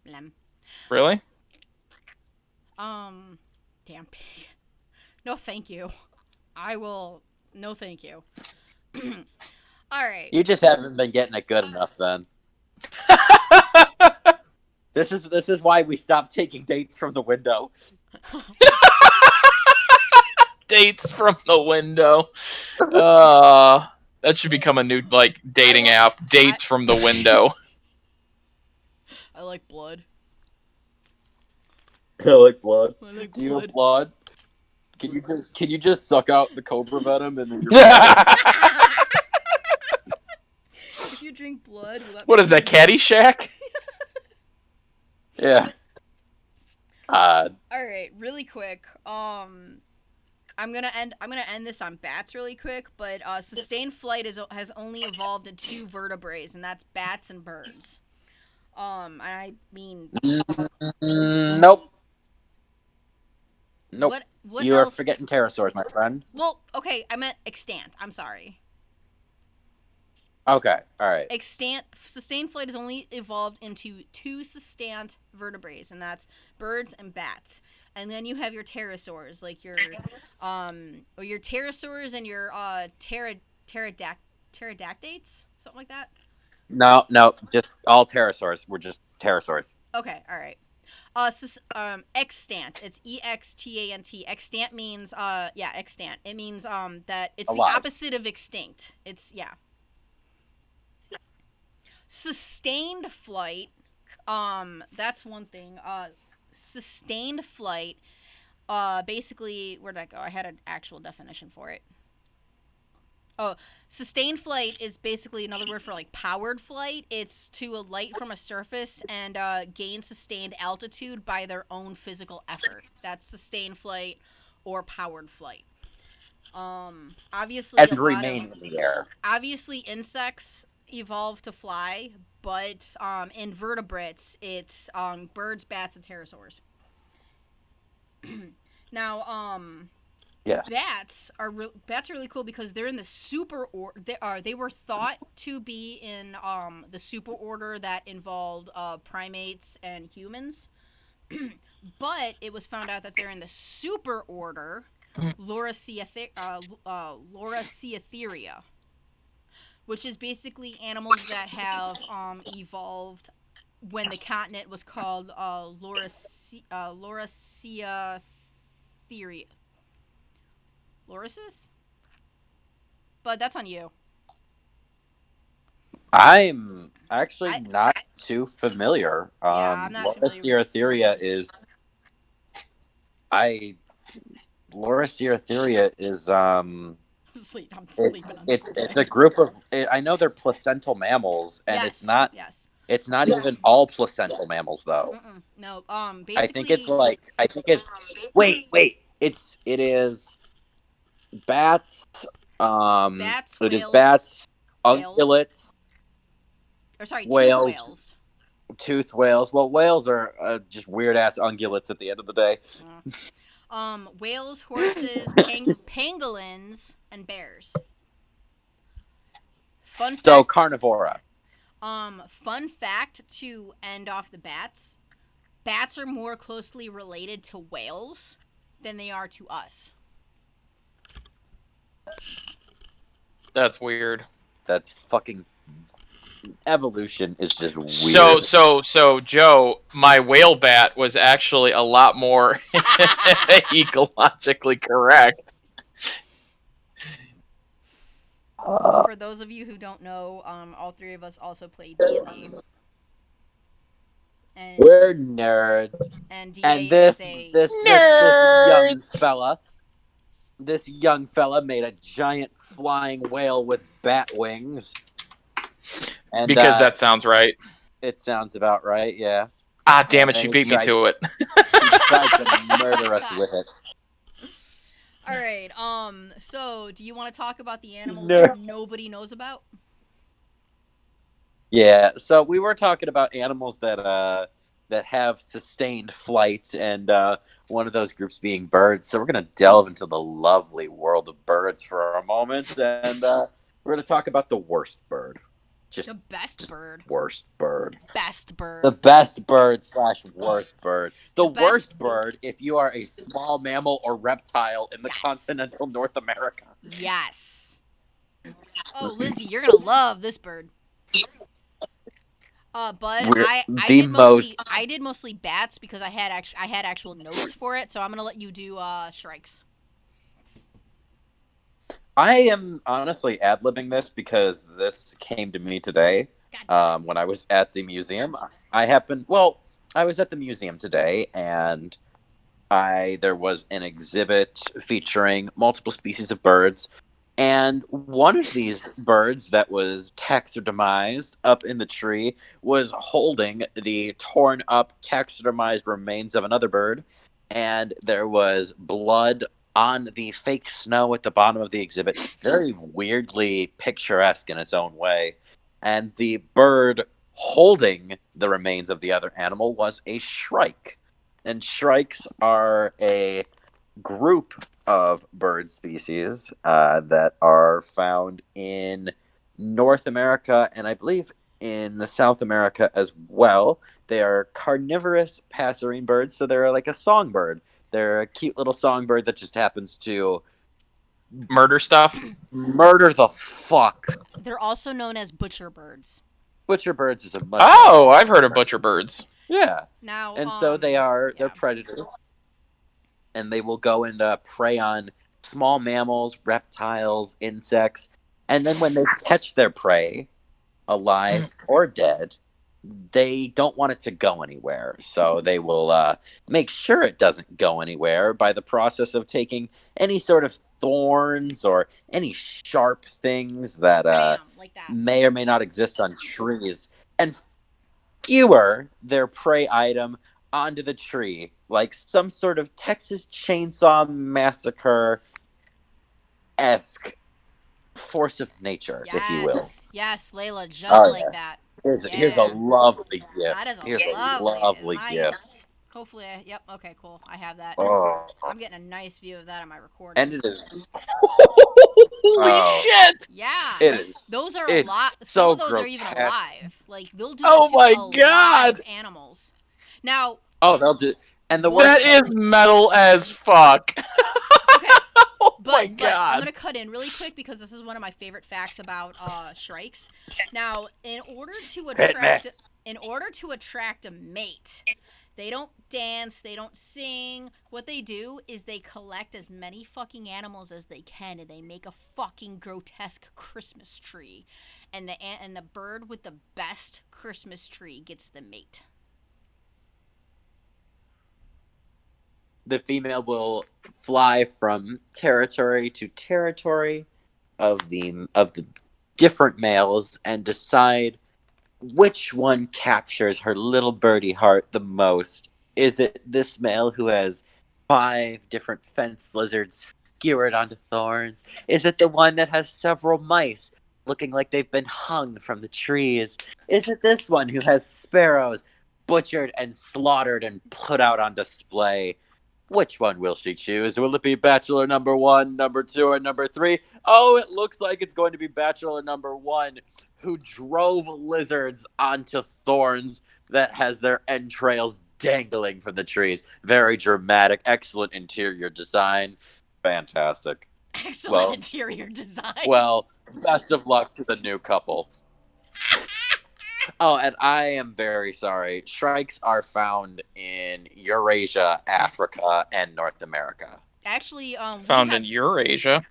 Blem. Really? Damn pig. No, thank you. I will. No, thank you. All right. You just haven't been getting it good enough, then. This is why we stopped taking dates from the window. Dates from the window. That should become a new dating app. Dates from the window. I like blood. I like blood. Do you have blood? Can you just suck out the cobra venom and then you're If you drink blood, what is that, Caddyshack? Yeah. All right, really quick. I'm gonna end this on bats really quick, but sustained flight has only evolved in two vertebrates, and that's bats and birds. I mean, nope. What you else? are forgetting pterosaurs, my friend. Well, okay, I meant extant. I'm sorry. Okay, all right. Sustained flight has only evolved into two sustained vertebrates, and that's birds and bats. And then you have your pterosaurs, like your pterosaurs and your pterodactyls, something like that. No, just all pterosaurs. We're just pterosaurs. Okay, all right. Extant. It's EXTANT. Extant means extant. It means that it's alive. The opposite of extinct. It's Sustained flight. That's one thing. Sustained flight. Basically, where'd that go? I had an actual definition for it. Oh, sustained flight is basically another word for powered flight. It's to alight from a surface and gain sustained altitude by their own physical effort. That's sustained flight or powered flight. Obviously, a And lot of remain in the air. obviously insects evolve to fly, but invertebrates, it's birds, bats, and pterosaurs. Now, Yes. bats are really cool because they're in the super or they were thought to be in the super order that involved primates and humans, but it was found out that they're in the super order Loraciotheria, which is basically animals that have evolved when the continent was called Lauraceatheria. Laurasis? But that's on you. I'm actually I not too familiar. Yeah, I'm not familiar with Loraciotheria Laurasis. is I Loraciotheria is I'm sleeping it's on it's this it's today. a group of I know they're placental mammals, and Yes, yes. it's not even all placental mammals though. No, I think it's basically, like I think it's wait it is bats. bats, It is whales, bats, whales, ungulates, or sorry, tooth whales, whales. tooth whales. Well, whales are just weird ass ungulates at the end of the day. Whales, horses, pangolins, and bears. Fun So fact. carnivora. Fun fact to end off the bats. Bats are more closely related to whales than they are to us. That's weird. That's fucking evolution is just So, weird. so, Joe, my whale bat was actually a lot more ecologically correct. For those of you who don't know, all three of us also play D&D. And We're nerds. And DA is a Nerds. this young fella made a giant flying whale with bat wings. And Because that sounds right. it sounds about right, yeah. Ah, damn it, And you beat me to it. he tried to murder us with it. All right. So, do you want to talk about the animal No. that nobody knows about? Yeah, so we were talking about animals that have sustained flight, and one of those groups being birds. So we're gonna delve into the lovely world of birds for a moment, and we're gonna talk about the worst bird. The best bird. Worst bird. Best bird. The best bird / worst bird. The The best- worst bird if you are a small mammal or reptile in the Yes. continental North America. Yes. Oh, Lindsay, you're gonna love this bird. Bud, We're I the did mostly most. I did mostly bats because I had actual notes for it. So I'm gonna let you do shrikes. I am honestly ad-libbing this because this came to me today when I was at the museum. I was at the museum today, and there was an exhibit featuring multiple species of birds, and one of these birds that was taxidermized up in the tree was holding the torn up taxidermized remains of another bird, and there was blood on the fake snow at the bottom of the exhibit. Very weirdly picturesque in its own way. And the bird holding the remains of the other animal was a shrike. And shrikes are a group of bird species that are found in North America and I believe in South America as well. They are carnivorous passerine birds, so they're like a songbird. They're a cute little songbird that just happens to Murder stuff? murder the fuck. They're also known as butcher birds. Butcher birds is a much Oh, I've heard of butcher birds. yeah. Now, And so they're predators, and they will go and prey on small mammals, reptiles, insects, and then when they catch their prey, alive or dead, they don't want it to go anywhere. So they will make sure it doesn't go anywhere by the process of taking any sort of thorns or any sharp things that bam, like that. may or may not exist on trees and skewer their prey item onto the tree like some sort of Texas Chainsaw Massacre esque force of nature, if you will. Yes, Layla, just Oh like yeah. that. Here's a lovely That gift. is a Here's a lovely. lovely My, gift. hopefully, yep. Okay, cool. I have that. Oh, I'm getting a nice view of that on my recording. and it is. Holy shit! Yeah, It is. those are a lot. It's Some so of those are even grotesque. alive. Like they'll do that Oh to my alive god! animals. Now, Oh, they'll do. And the what? worst That is metal as fuck. Okay, Oh my but I'm god. gonna cut in really quick because this is one of my favorite facts about shrikes. Now, in order to Hit me. attract a mate, they don't dance, they don't sing. What they do is they collect as many fucking animals as they can, and they make a fucking grotesque Christmas tree. And the bird with the best Christmas tree gets the mate. The female will fly from territory to territory of the different males and decide which one captures her little birdie heart the most. Is it this male who has 5 different fence lizards skewered onto thorns? Is it the one that has several mice looking like they've been hung from the trees? Is it this one who has sparrows butchered and slaughtered and put out on display? Which one will she choose? Will it be Bachelor number 1, number 2, or number 3? Oh, it looks like it's going to be Bachelor number 1, who drove lizards onto thorns that has their entrails dangling from the trees. Very dramatic, excellent interior design. Fantastic. Excellent interior design. Well, best of luck to the new couple. Oh, and I am very sorry. Shrikes are found in Eurasia, Africa, and North America. Actually, Found in Eurasia.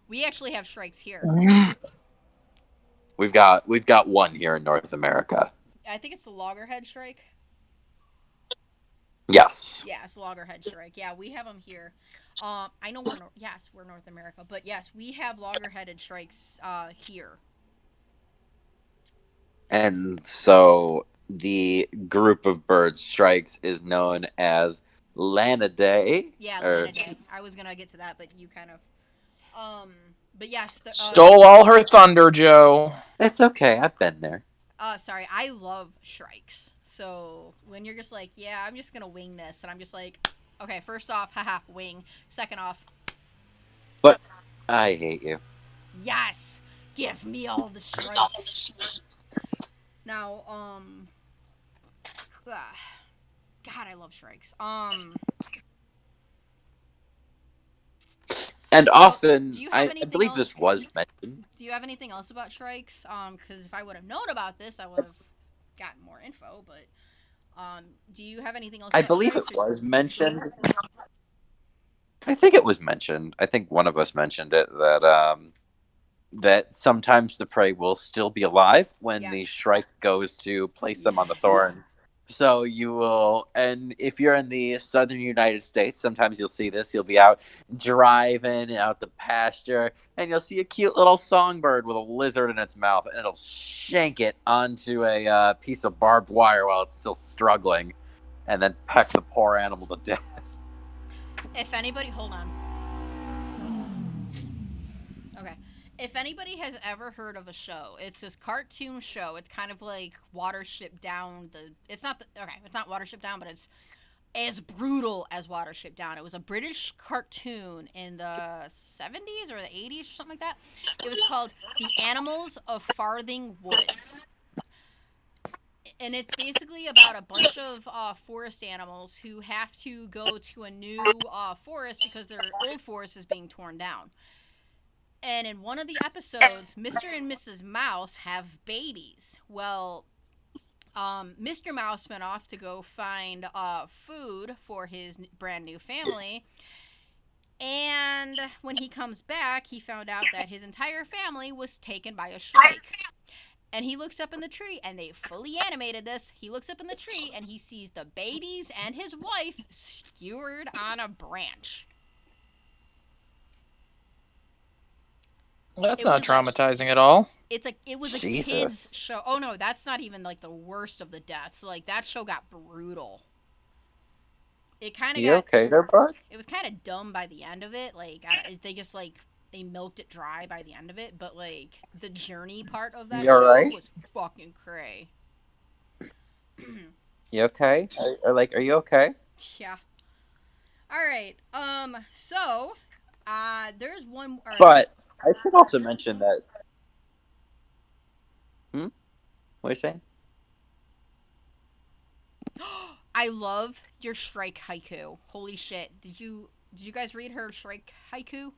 We actually have shrikes here. We've got one here in North America. I think it's the loggerhead shrike. Yes. Yeah, it's loggerhead shrike. Yeah, we have them here. I know we're North America, but yes, we have loggerheaded shrikes here. And so the group of birds strikes is known as Lanidae. Yeah, Lanidae. I was gonna get to that, but you kind of. But yes. Stole all her thunder, Joe. It's okay. I've been there. Sorry. I love shrikes. So when you're just like, yeah, I'm just gonna wing this, and I'm just like, okay, first off, haha, wing. Second off, but I hate you. Yes, give me all the shrikes. Now, God, I love shrikes. And often, I believe else? this was mentioned. Do you have anything else about shrikes? Because if I would have known about this, I would have gotten more info. But, do you have anything else? I believe it was mentioned. I think it was mentioned. I think one of us mentioned it that sometimes the prey will still be alive when the shrike goes to place them on the thorn. So you will, and if you're in the southern United States, sometimes you'll see this. You'll be out driving out the pasture, and you'll see a cute little songbird with a lizard in its mouth, and it'll shank it onto a piece of barbed wire while it's still struggling, and then peck the poor animal to death. If anybody, hold on. Okay. If anybody has ever heard of a show, it's this cartoon show. It's kind of like Watership Down. It's not Watership Down, but it's as brutal as Watership Down. It was a British cartoon in the 70s or the 80s or something like that. It was called The Animals of Farthing Woods. And it's basically about a bunch of forest animals who have to go to a new forest because their old forest is being torn down. And in one of the episodes, Mr. and Mrs. Mouse have babies. Well, Mr. Mouse went off to go find food for his brand new family. And when he comes back, he found out that his entire family was taken by a shrike. And he looks up in the tree, and they fully animated this. He looks up in the tree, and he sees the babies and his wife skewered on a branch. That's not traumatizing at all. It was a kid's show. Oh no, that's not even like the worst of the deaths. Like that show got brutal. It kind of You got. okay there, bud? It was kind of dumb by the end of it. Like they just like they milked it dry by the end of it. But like the journey part of that You show alright? was fucking cray. You okay? Are you okay? Yeah. All right. So, there's one. All right. But I should also mention that. What are you saying? I love your Shrike haiku. Holy shit! Did you guys read her Shrike haiku?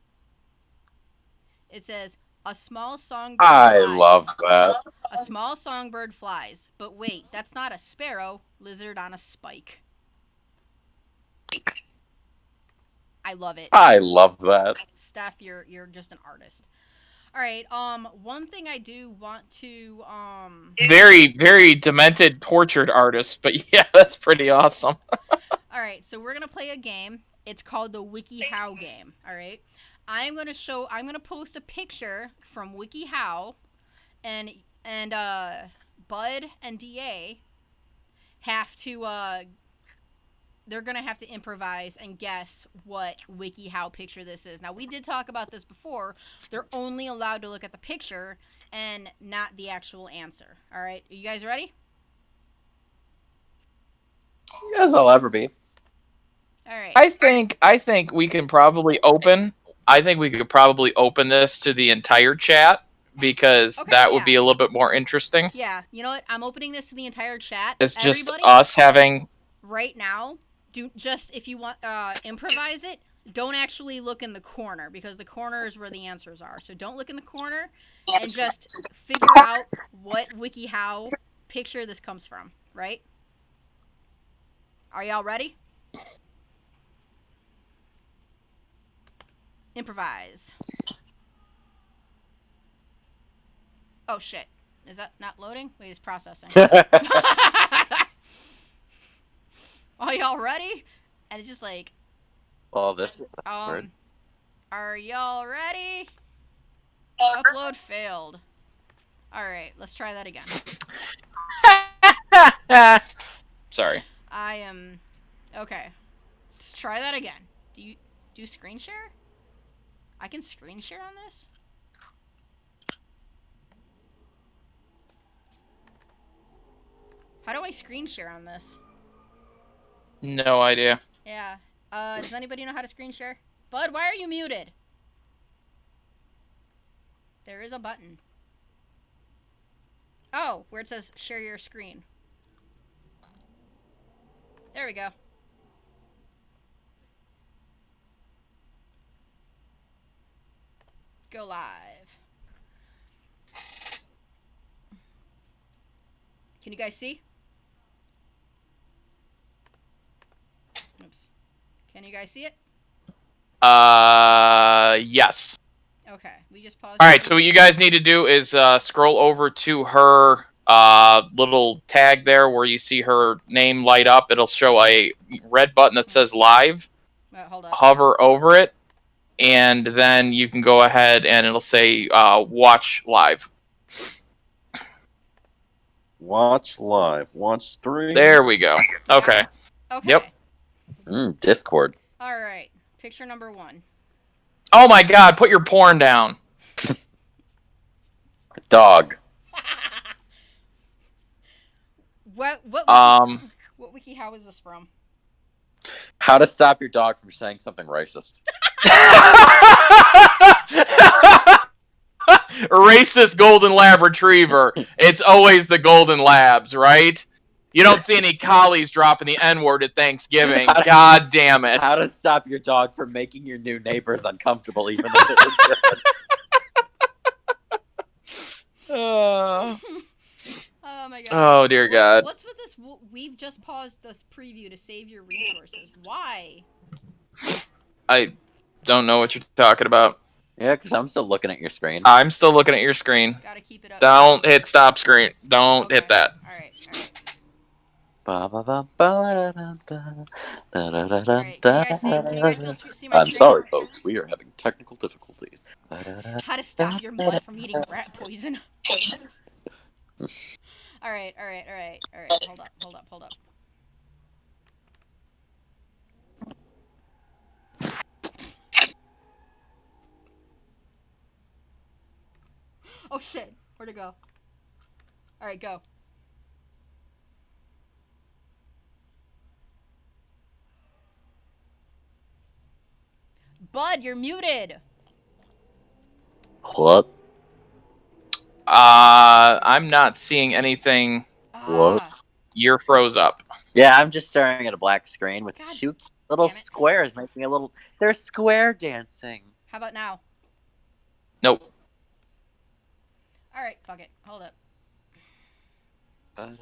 It says a small songbird I flies. love that. A small songbird flies. But wait, that's not a sparrow. Lizard on a spike. I love it. I love that. Steph, you're just an artist. All right. One thing I do want to Very, very demented, tortured artist, but yeah, that's pretty awesome. All right, so we're gonna play a game. It's called the wikihow game. All right, I'm gonna post a picture from wikihow, and Bud and Da have to they're gonna have to improvise and guess what wikihow picture this is. Now we did talk about this before. They're only allowed to look at the picture and not the actual answer. All right, are you guys ready? As I'll ever be. All right. I think we can probably open. I think we could probably open this to the entire chat because Okay, that would yeah. be a little bit more interesting. Yeah, you know what? I'm opening this to the entire chat. It's just Everybody, us having. right now, do just if you want improvise it. Don't actually look in the corner because the corner is where the answers are. So don't look in the corner and just figure out what WikiHow picture this comes from. Right? Are y'all ready? Improvise. Oh shit! Is that not loading? Wait, it's processing. Are y'all ready? And it's just like, Oh, this is awkward. Are y'all ready? Upload failed. Alright, let's try that again. Sorry. I am. Okay. Let's try that again. Do you screen share? I can screen share on this? How do I screen share on this? No idea. Yeah. Does anybody know how to screen share? Bud, why are you muted? There is a button. Oh, where it says share your screen. There we go. Go live. Can you guys see? Oops. Can you guys see it? Yes. Okay, we just paused. All right. So what you guys need to do is scroll over to her little tag there where you see her name light up. It'll show a red button that says live. Hold up. Hover over it, and then you can go ahead and it'll say watch live. Watch live. Watch stream. There we go. Okay. Okay. Yep. Discord. All right. Picture number 1. Oh my God! Put your porn down. Dog. What Um. what WikiHow is this from? How to stop your dog from saying something racist. Racist golden lab retriever. It's always the golden labs, right? You don't see any collies dropping the N-word at Thanksgiving. God damn it. How to stop your dog from making your new neighbors uncomfortable even though they're different. Oh my god. Oh dear God. What's with this? We've just paused this preview to save your resources. Why? I don't know what you're talking about. Yeah, because I'm still looking at your screen. I'm still looking at your screen. Gotta keep it up. Don't hit stop screen. Don't hit that. Alright. Alright. Can you guys still see my I'm screen? sorry, folks. We are having technical difficulties. How to stop your mud from eating rat poison. Alright. Hold up. shit. Where'd it go? Alright, go. Bud, you're muted. What? I'm not seeing anything. What? Ah, You're froze up. Yeah, I'm just staring at a black screen with God two little damn it. squares making a little. They're square dancing. how about now? Nope. Alright, fuck it. Hold up. Sorry,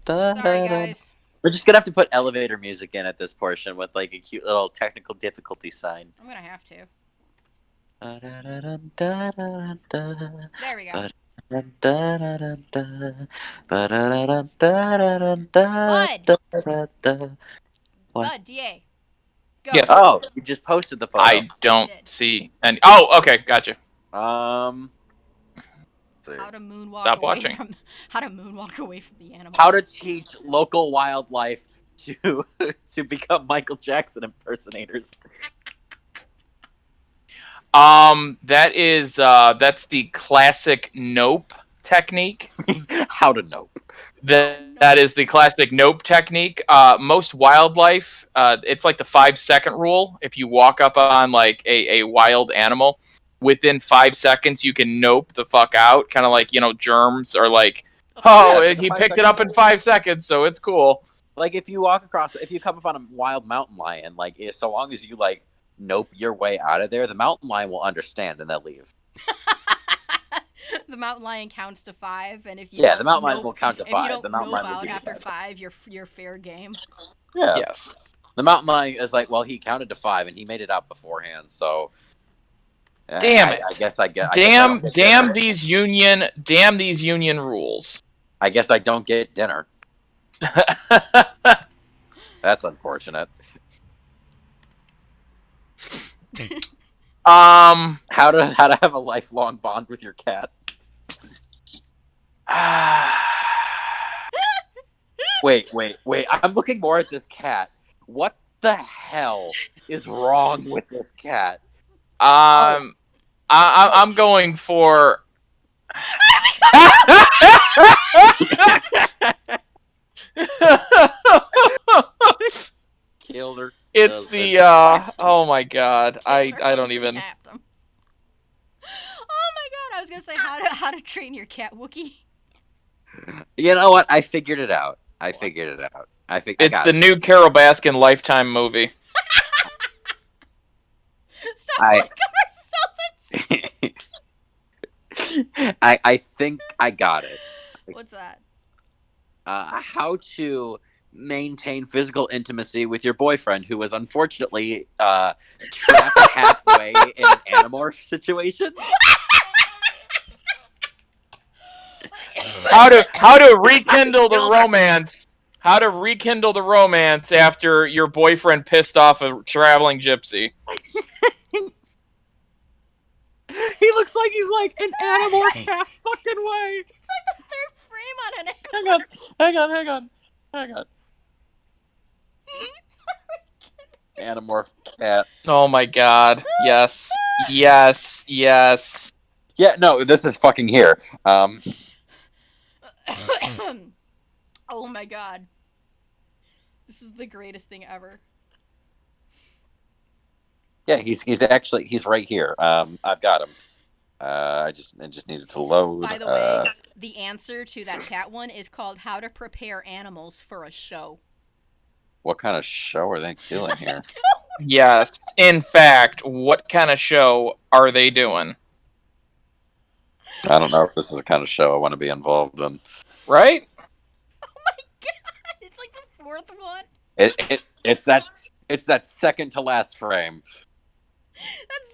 Sorry, guys. We're just gonna have to put elevator music in at this portion with like a cute little technical difficulty sign. I'm gonna have to. Bud, There we go. Bud, DA. Go. Yes. Oh, you just posted the photo. I don't Did. see any. Oh, okay, gotcha. let's see. How to moonwalk Stop away watching. from how to moonwalk away from the animals. How to teach local wildlife to to become Michael Jackson impersonators. That's the classic nope technique. How to nope. That is the classic nope technique. Most wildlife, it's like the 5-second rule. If you walk up on like a wild animal, within 5 seconds you can nope the fuck out. Kind of like, germs are like, oh, Yeah, it's a he 5 picked it second up in rule. 5 seconds, so it's cool. Like if you come up on a wild mountain lion, like so long as you like nope your way out of there, the mountain lion will understand and they'll leave. The mountain lion counts to 5, and if you Yeah, don't the mountain lion nope- will count to if you 5. don't The mountain nope lion will out give you after 5. 5, you're fair game. Yeah. Yes. The mountain lion is like, well, he counted to 5 and he made it out beforehand, so Damn it. I guess I get. Damn dinner. these union rules. I guess I don't get dinner. That's unfortunate. How to have a lifelong bond with your cat. Wait. I'm looking more at this cat. What the hell is wrong with this cat? I'm going for. Killed her. It's the oh my god. I don't even. Oh my god! I was gonna say how to train your cat, Wookie. You know what? I figured it out. I It's got the it. new Carol Baskin Lifetime movie. Stop like ourselves. I think I got it. What's that? How to maintain physical intimacy with your boyfriend who was unfortunately trapped halfway in an animorph situation. How to rekindle the romance. How to rekindle the romance after your boyfriend pissed off a traveling gypsy. He looks like he's like an animorph half fucking way. It's like the third frame on an Hang on. Animorph cat. Oh my god. Yes. Yes. Yes. Yeah, no, this is fucking here. oh my god. This is the greatest thing ever. Yeah, he's right here. I've got him. I just needed to load. By the way, the answer to that cat one is called How to Prepare Animals for a Show. What kind of show are they doing here? Yes. In fact, what kind of show are they doing? I don't know if this is the kind of show I want to be involved in. Right? Oh my god! It's like the fourth one. It's that second to last frame. That's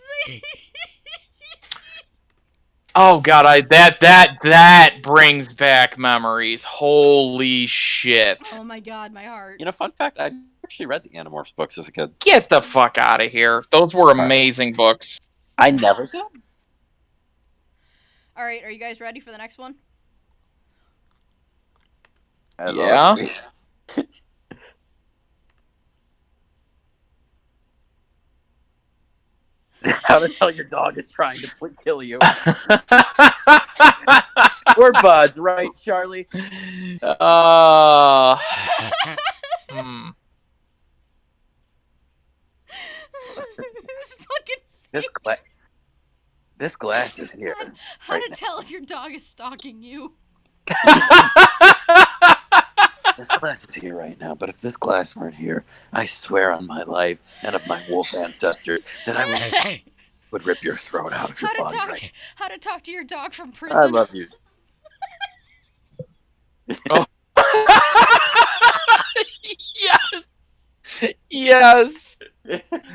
Oh god, that brings back memories. Holy shit. Oh my god, my heart. You know, fun fact, I actually read the Animorphs books as a kid. Get the fuck out of here. Those were amazing books. I never did. Alright, are you guys ready for the next one? As Yeah. always. How to tell your dog is trying to kill you. We're buds, right, Charlie? Hmm. Who's fucking This glass is here. how right to now. tell if your dog is stalking you? This glass is here right now, but if this glass weren't here, I swear on my life and of my wolf ancestors that I would rip your throat out of your body right. How to talk to your dog from prison? I love you. Yes. Yes.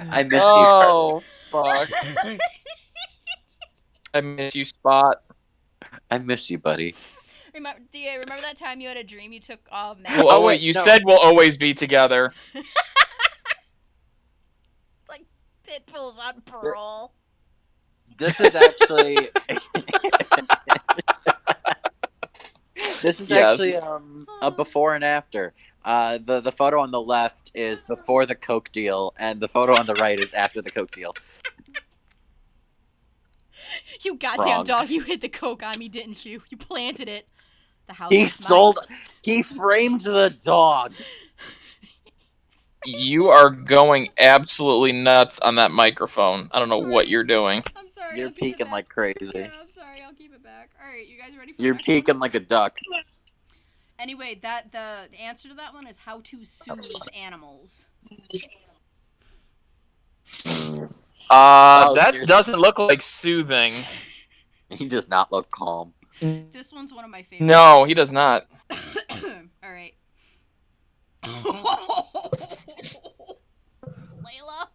I miss you, Oh, fuck. I miss you, Spot. I miss you, buddy. DA, remember that time you had a dream you took Well, Matt? Oh, wait, you no. said we'll always be together. Like pit bulls on parole. This is actually Yes. actually a before and after. The photo on the left is before the Coke deal, and the photo on the right is after the Coke deal. You goddamn Wrong. dog, you hid the coke on me, didn't you? You planted it. The house He is mine. sold. He framed the dog. You are going absolutely nuts on that microphone. I don't know what you're doing. I'm sorry. You're I'll keep it peeking back. like crazy. Yeah, I'm sorry. I'll keep it back. All right, you guys ready for You're the next one? peeking like a duck. Anyway, the answer to that one is how to soothe animals. Oh, That you're- doesn't look like soothing. He does not look calm. This one's one of my favorites. No, he does not. All right. Layla.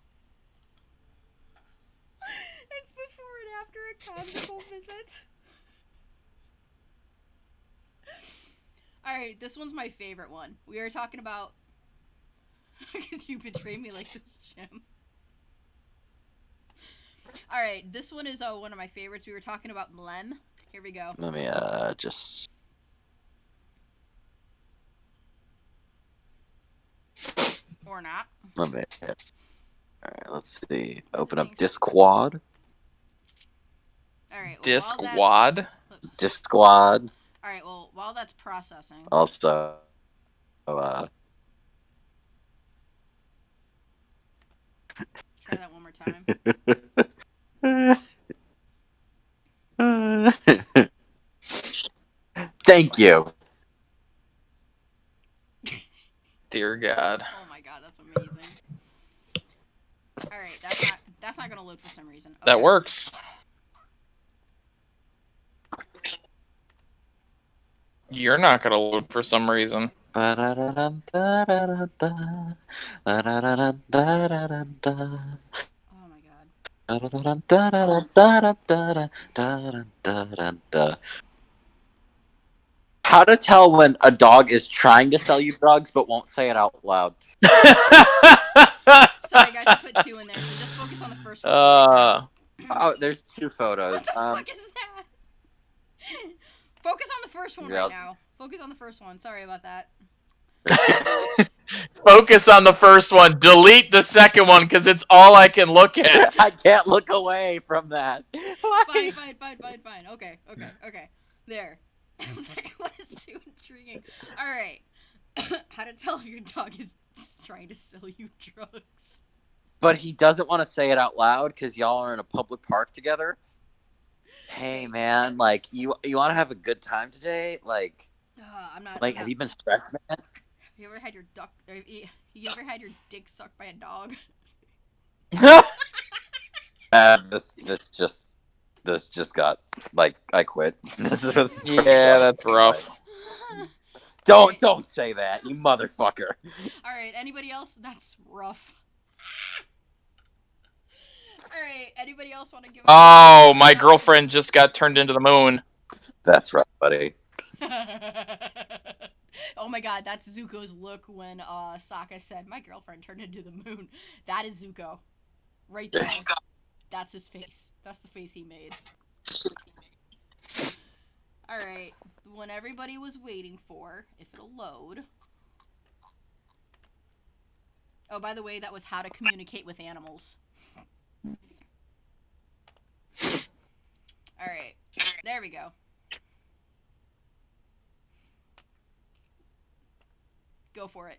It's before and after a conjugal visit. Alright, this one's my favorite one. We are talking about... Because you betrayed me like this, Jim. Alright, this one is one of my favorites. We were talking about Mlem. Here we go. Let me just. Or not. Let me. All right, let's see. Open up Disquad. Alright, Disquad? Disquad. Alright, well, while that's processing... Also, Try that one more time. Thank you. Dear God. Oh my god, that's amazing. Alright, that's not gonna load for some reason. Okay. That works. You're not gonna load for some reason. Oh my god. How to tell when a dog is trying to sell you drugs but won't say it out loud. Sorry guys, I put two in there, so just focus on the first one. Oh, there's two photos. What the fuck is that? Focus on the first one right now. Focus on the first one. Sorry about that. Focus on the first one. Delete the second one because it's all I can look at. I can't look away from that. Fine. Okay. There. The second one is too intriguing. Alright. How to tell if your dog is trying to sell you drugs. But he doesn't want to say it out loud because y'all are in a public park together. Hey man, like you want to have a good time today? Like, I'm not. Like, have you been stressed, man? Have you ever had your you ever had your dick sucked by a dog? This just got like I quit. Yeah, that's rough. Don't say that, you motherfucker. All right, anybody else? That's rough. All right, anybody else want to give? Oh, my girlfriend just got turned into the moon. That's rough, buddy. Oh my god, that's Zuko's look when Sokka said, "My girlfriend turned into the moon." That is Zuko, right there. That's his face. That's the face he made. All right, when everybody was waiting for, if it'll load. Oh, by the way, that was how to communicate with animals. we go. Go for it.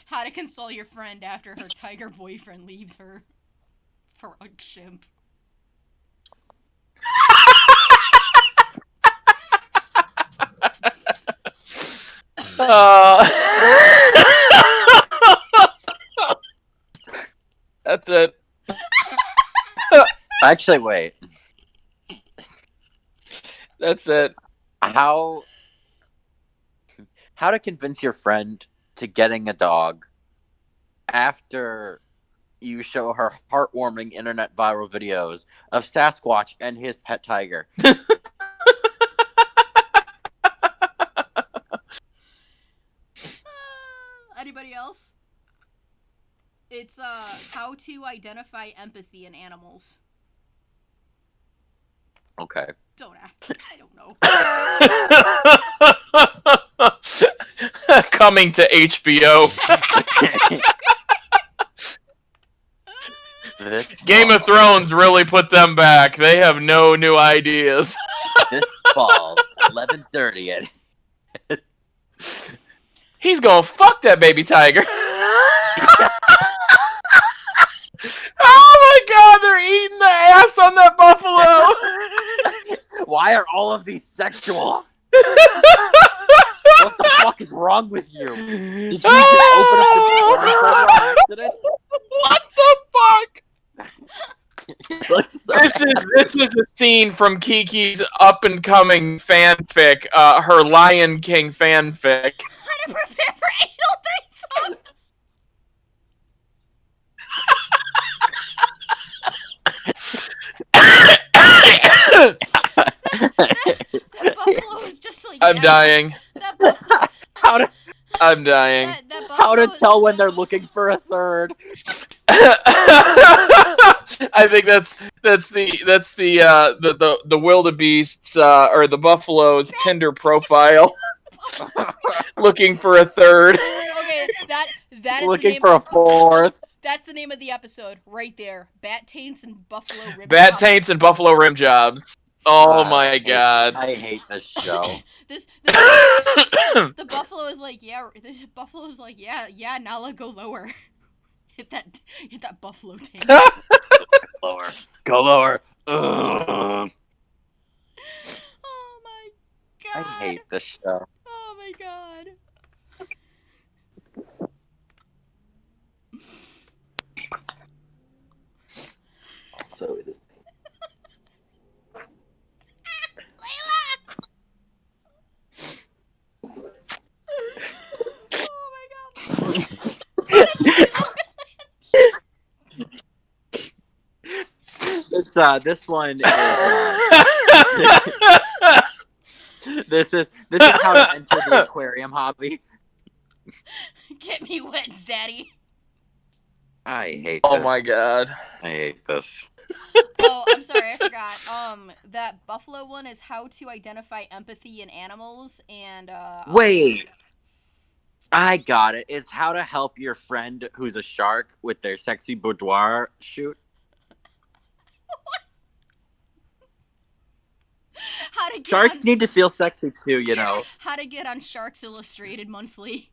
How to console your friend after her tiger boyfriend leaves her for a chimp. That's it. Actually, wait. That's it. How to convince your friend to getting a dog after you show her heartwarming internet viral videos of Sasquatch and his pet tiger. Anybody else? It's how to identify empathy in animals. Okay. Don't ask. I don't know. Coming to HBO. Game of Thrones really put them back. They have no new ideas. This fall, 11:30. He's gonna fuck that baby tiger. Oh my god, they're eating the ass on that buffalo. Why are all of these sexual? What the fuck is wrong with you? Did you just open up your porn folder on accident? What the fuck? So This is a scene from Kiki's up and coming fanfic, her Lion King fanfic. How to prepare for anal threesomes. That buffalo is just like. I'm dying. That buffalo. I'm dying. That How to buffalo tell when they're looking for a third? I think that's the wildebeest's or the buffalo's Tinder profile. Looking for a third. Okay, that is Looking the name for a fourth. That's the name of the episode right there. Bat taints and buffalo rim. Bad taints and buffalo rim jobs. Oh my god. I hate this show. The buffalo is like, yeah. This buffalo is like, yeah. Nala, go lower. Hit that buffalo tank. Lower. Go lower. Ugh. Oh my I god. hate this show. Oh my god. So it is. Oh my god. This one is. This is how to enter the aquarium hobby. Get me wet, Zaddy. I hate Oh this. my god. I hate this. Oh, I'm sorry, I forgot. That buffalo one is how to identify empathy in animals, and Wait. I got it. It's how to help your friend who's a shark with their sexy boudoir shoot. how to get Sharks need to feel sexy too, you know. How to get on Sharks Illustrated monthly.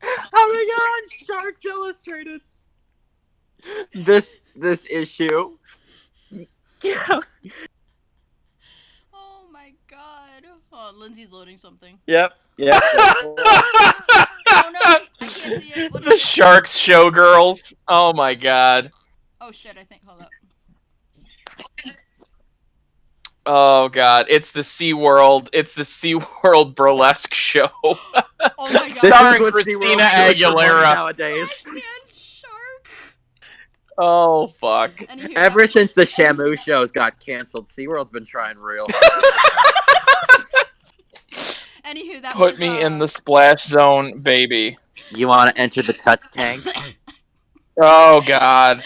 How to get on Sharks Illustrated. This issue. Yeah. Oh my god. Oh, Lindsay's loading something. Yep. Oh no, I can't see it. What The is it? Sharks Showgirls. Oh my god. Oh shit, I think. Hold up. Oh god. It's the SeaWorld burlesque show. Oh my god. This is Starring what Christina SeaWorld's doing for money Aguilera. nowadays. Backhand shark. Oh fuck. Anywho, Ever since the Shamu shows got canceled, SeaWorld's been trying real hard. Anywho, that Put was, me in the splash zone, baby. You want to enter the touch tank? Oh god.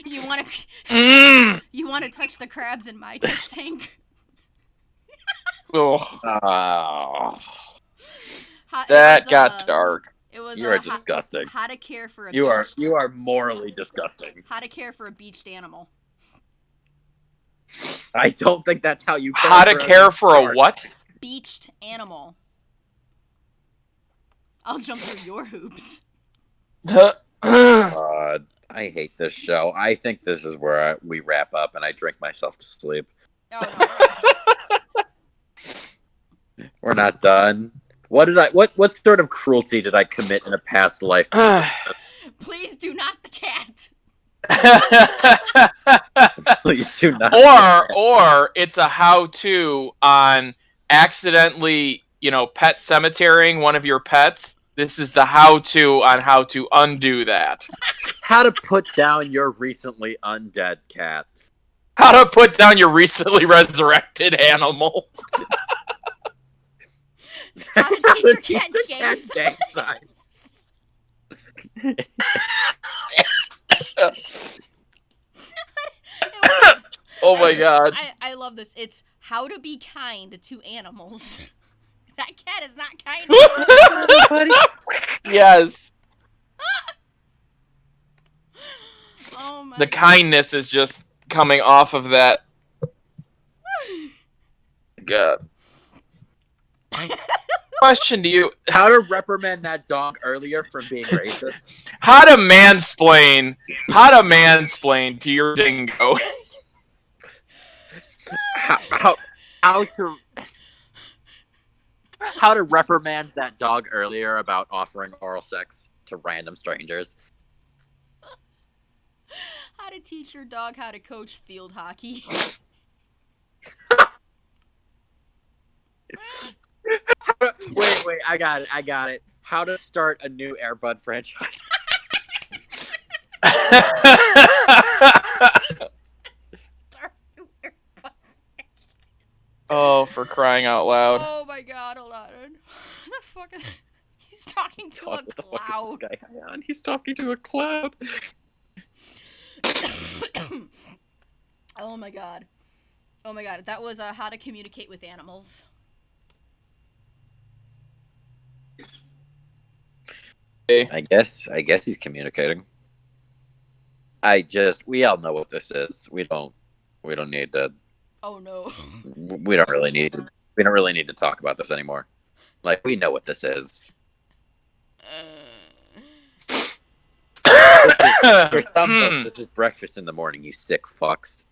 You want to Mm. you want to touch the crabs in my touch tank? Oh, Oh, that got dark. It was you are how disgusting. to care for a You are morally disgusting. how to care for a beached animal. I don't think that's how you care How to for care for a shark. what? Beached animal. I'll jump through your hoops. God, I hate this show. I think this is where we wrap up and I drink myself to sleep. Oh no. We're not done. What sort of cruelty did I commit in a past life to deserve this? Please do not the cat. Please do not. or it's a how-to on accidentally, pet cemeterying one of your pets. This is the how-to on how to undo that. How to put down your recently undead cat. How to put down your recently resurrected animal. How to teach the cat gang signs. Oh my god. I love this. It's how to be kind to animals. That cat is not kind. Yes. Oh my The God. kindness is just coming off of that. God. Question to you: How to reprimand that dog earlier for being racist? How to mansplain to your dingo? How to reprimand that dog earlier about offering oral sex to random strangers? How to teach your dog how to coach field hockey? Wait, I got it. How to start a new Airbud franchise? Oh, for crying out loud. Oh my God, hold on. The fuck is... He's talking to a What the fuck cloud. is this guy on? He's talking to a cloud. Oh my God. Oh my God, that was how to communicate with animals. I guess he's communicating. We all know what this is. We don't need to. Oh no. We don't really need to talk about this anymore. Like, we know what this is. For some folks, this is breakfast in the morning, you sick fucks.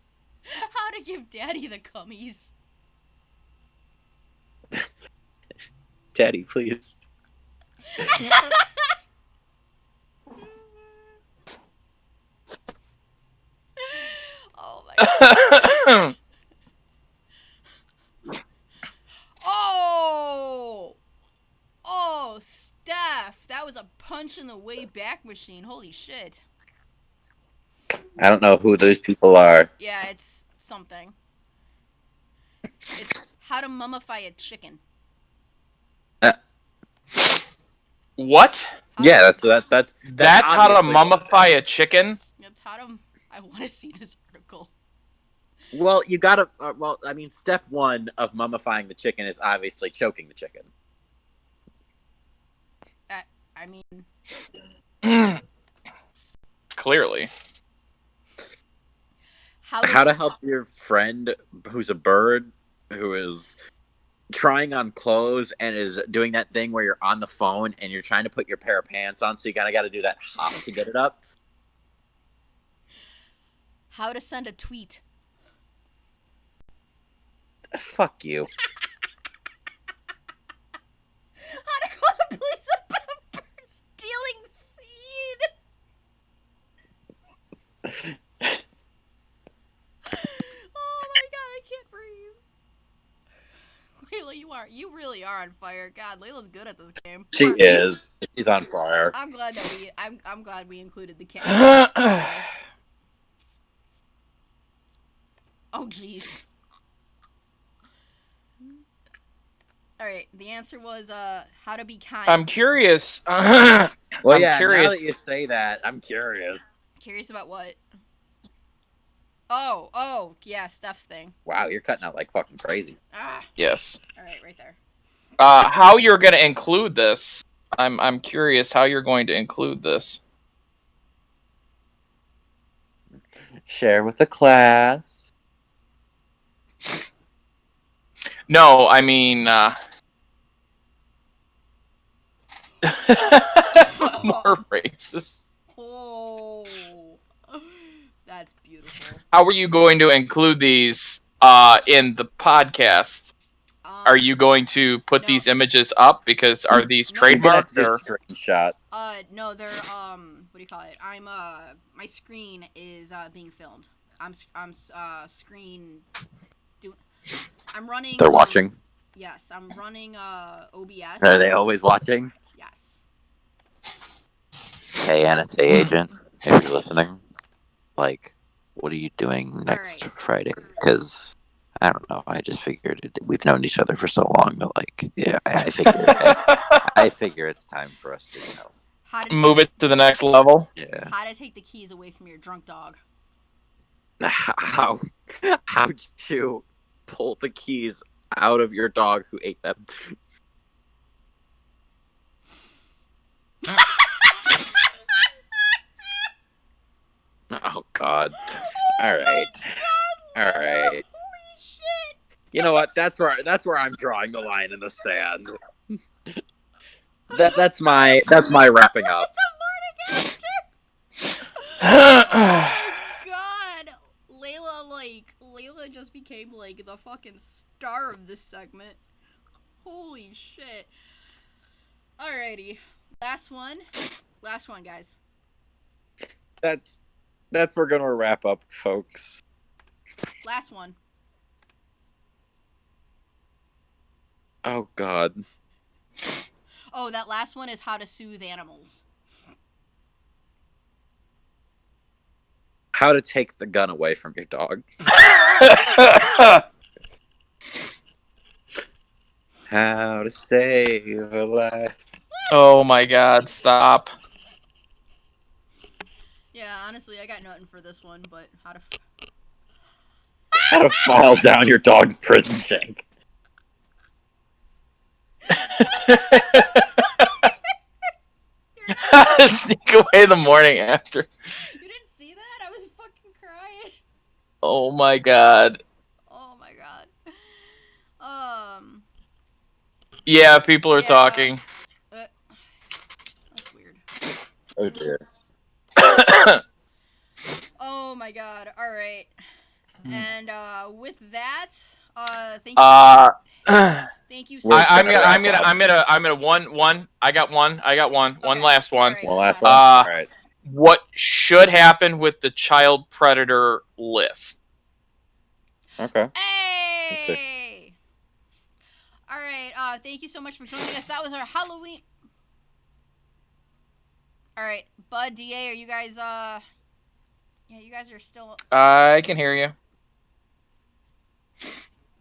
How to give daddy the cummies. Daddy, please. Oh my God. Oh! Oh, Steph! That was a punch in the way back machine. Holy shit. I don't know who those people are. Yeah, it's something. It's how to mummify a chicken. What? Yeah, that's how to obviously what it mummify is. a chicken? That's how to... I want to see this article. Well, you gotta. Step one of mummifying the chicken is obviously choking the chicken. I mean... Clearly. How to help your friend who's a bird who is trying on clothes and is doing that thing where you're on the phone and you're trying to put your pair of pants on, so you kind of got to do that hop to get it up. How to send a tweet. Fuck you. How to call the police about a bird stealing seed. Oh my God, I can't breathe. Layla, you really are on fire. God, Layla's good at this game. She is. She's on fire. I'm glad that I'm glad we included the cat. Oh jeez. Alright, the answer was how to be kind. I'm curious. Well, I'm yeah, curious. now that you say that, I'm curious. Curious about what? Oh, yeah, Steph's thing. Wow, you're cutting out like fucking crazy. Ah. Yes. Alright, right there. How you're gonna include this? I'm curious how you're going to include this. Share with the class. No, I mean, more racist. Oh, that's beautiful. How are you going to include these in the podcast? Are you going to put No, these images up? Because are these No. You're gonna have to trademarked do or? screenshots. No, they're what do you call it? My screen is being filmed. I'm screen do. I'm running. They're watching. Yes, I'm running OBS. Are they always watching? Yes. Hey, NSA agent, if you're listening, like, what are you doing next Alright. Friday? Because I don't know. I just figured we've known each other for so long that, like, yeah, I figure, I figure it's time for us to, How to Move it to the next level. yeah. How to take the keys away from your drunk dog? How'd you pull the keys out of your dog who ate them? Oh God! All right, all right. Holy shit! You know what? That's where I'm drawing the line in the sand. That's my wrapping up. Oh God! Layla just became like the fucking star of this segment. Holy shit! Alrighty, last one, guys. That's we're gonna wrap up, folks. Last one. Oh God. Oh, that last one is how to soothe animals. How to take the gun away from your dog. How to save a life. Oh my God! Stop. Yeah, honestly, I got nothing for this one, but how to. How to fall down your dog's prison sink. Sneak away the morning after. You didn't see that? I was fucking crying. Oh my God. Oh my God. Yeah, people are Yeah. talking. That's weird. Oh dear. Oh my God. All right. And with that, thank you so much. I'm gonna one. I got one. One Okay. last one. Alright, One last one. one. All right. What should happen with the child predator list? Okay. Hey! Alright, thank you so much for joining us. That was our Halloween. Alright, Bud, DA, are you guys, yeah, you guys are still. I can hear you.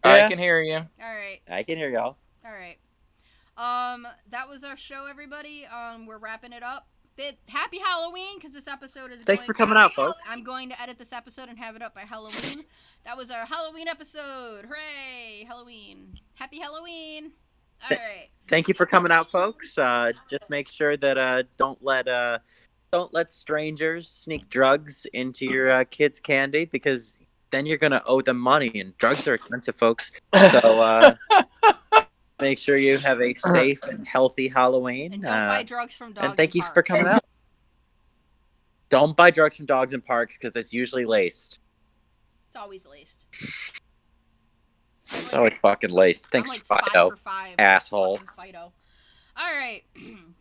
I Yeah. can hear you. Alright, I can hear y'all. alright. That was our show, everybody. We're wrapping it up. Happy Halloween, because this episode is. Thanks for coming out, folks. I'm going to edit this episode and have it up by Halloween. That was our Halloween episode. Hooray! Halloween. Happy Halloween. All right. Thank you for coming out, folks. Just make sure that don't let strangers sneak drugs into your kids' candy, because then you're gonna owe them money, and drugs are expensive, folks. So make sure you have a safe and healthy Halloween. And don't buy drugs from dogs. And thank in you for parks. coming out. Don't buy drugs from dogs in parks, because it's usually laced. It's always laced. It's always fucking laced. Thanks, I'm like Fido. 5 for 5. Asshole. Fido. All right.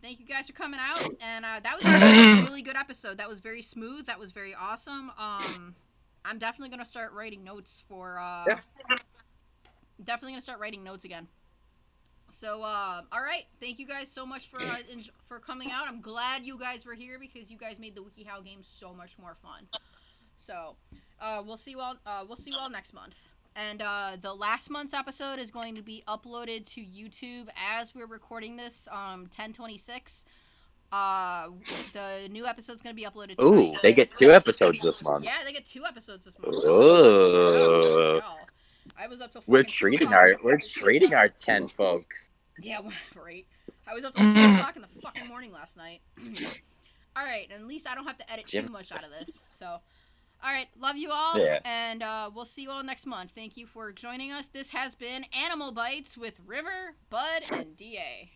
Thank you guys for coming out, and that was a really good episode. That was very smooth. That was very awesome. I'm definitely gonna start writing notes for. Definitely gonna start writing notes again. So, all right. Thank you guys so much for coming out. I'm glad you guys were here because you guys made the WikiHow game so much more fun. So, we'll see you all. We'll see you all next month. And the last month's episode is going to be uploaded to YouTube as we're recording this. 10/26. The new episode's going to be uploaded. Ooh, they get 2 episodes this month. Yeah, they get 2 episodes this month. Ooh. I was up till. We're treating our 10 folks. Yeah, right. I was up till 2 o'clock in the fucking morning last night. All right, and at least I don't have to edit too much out of this. So, All right, love you all, Yeah. and we'll see you all next month. Thank you for joining us. This has been Animal Bites with River, Bud, and DA.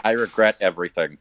I regret everything.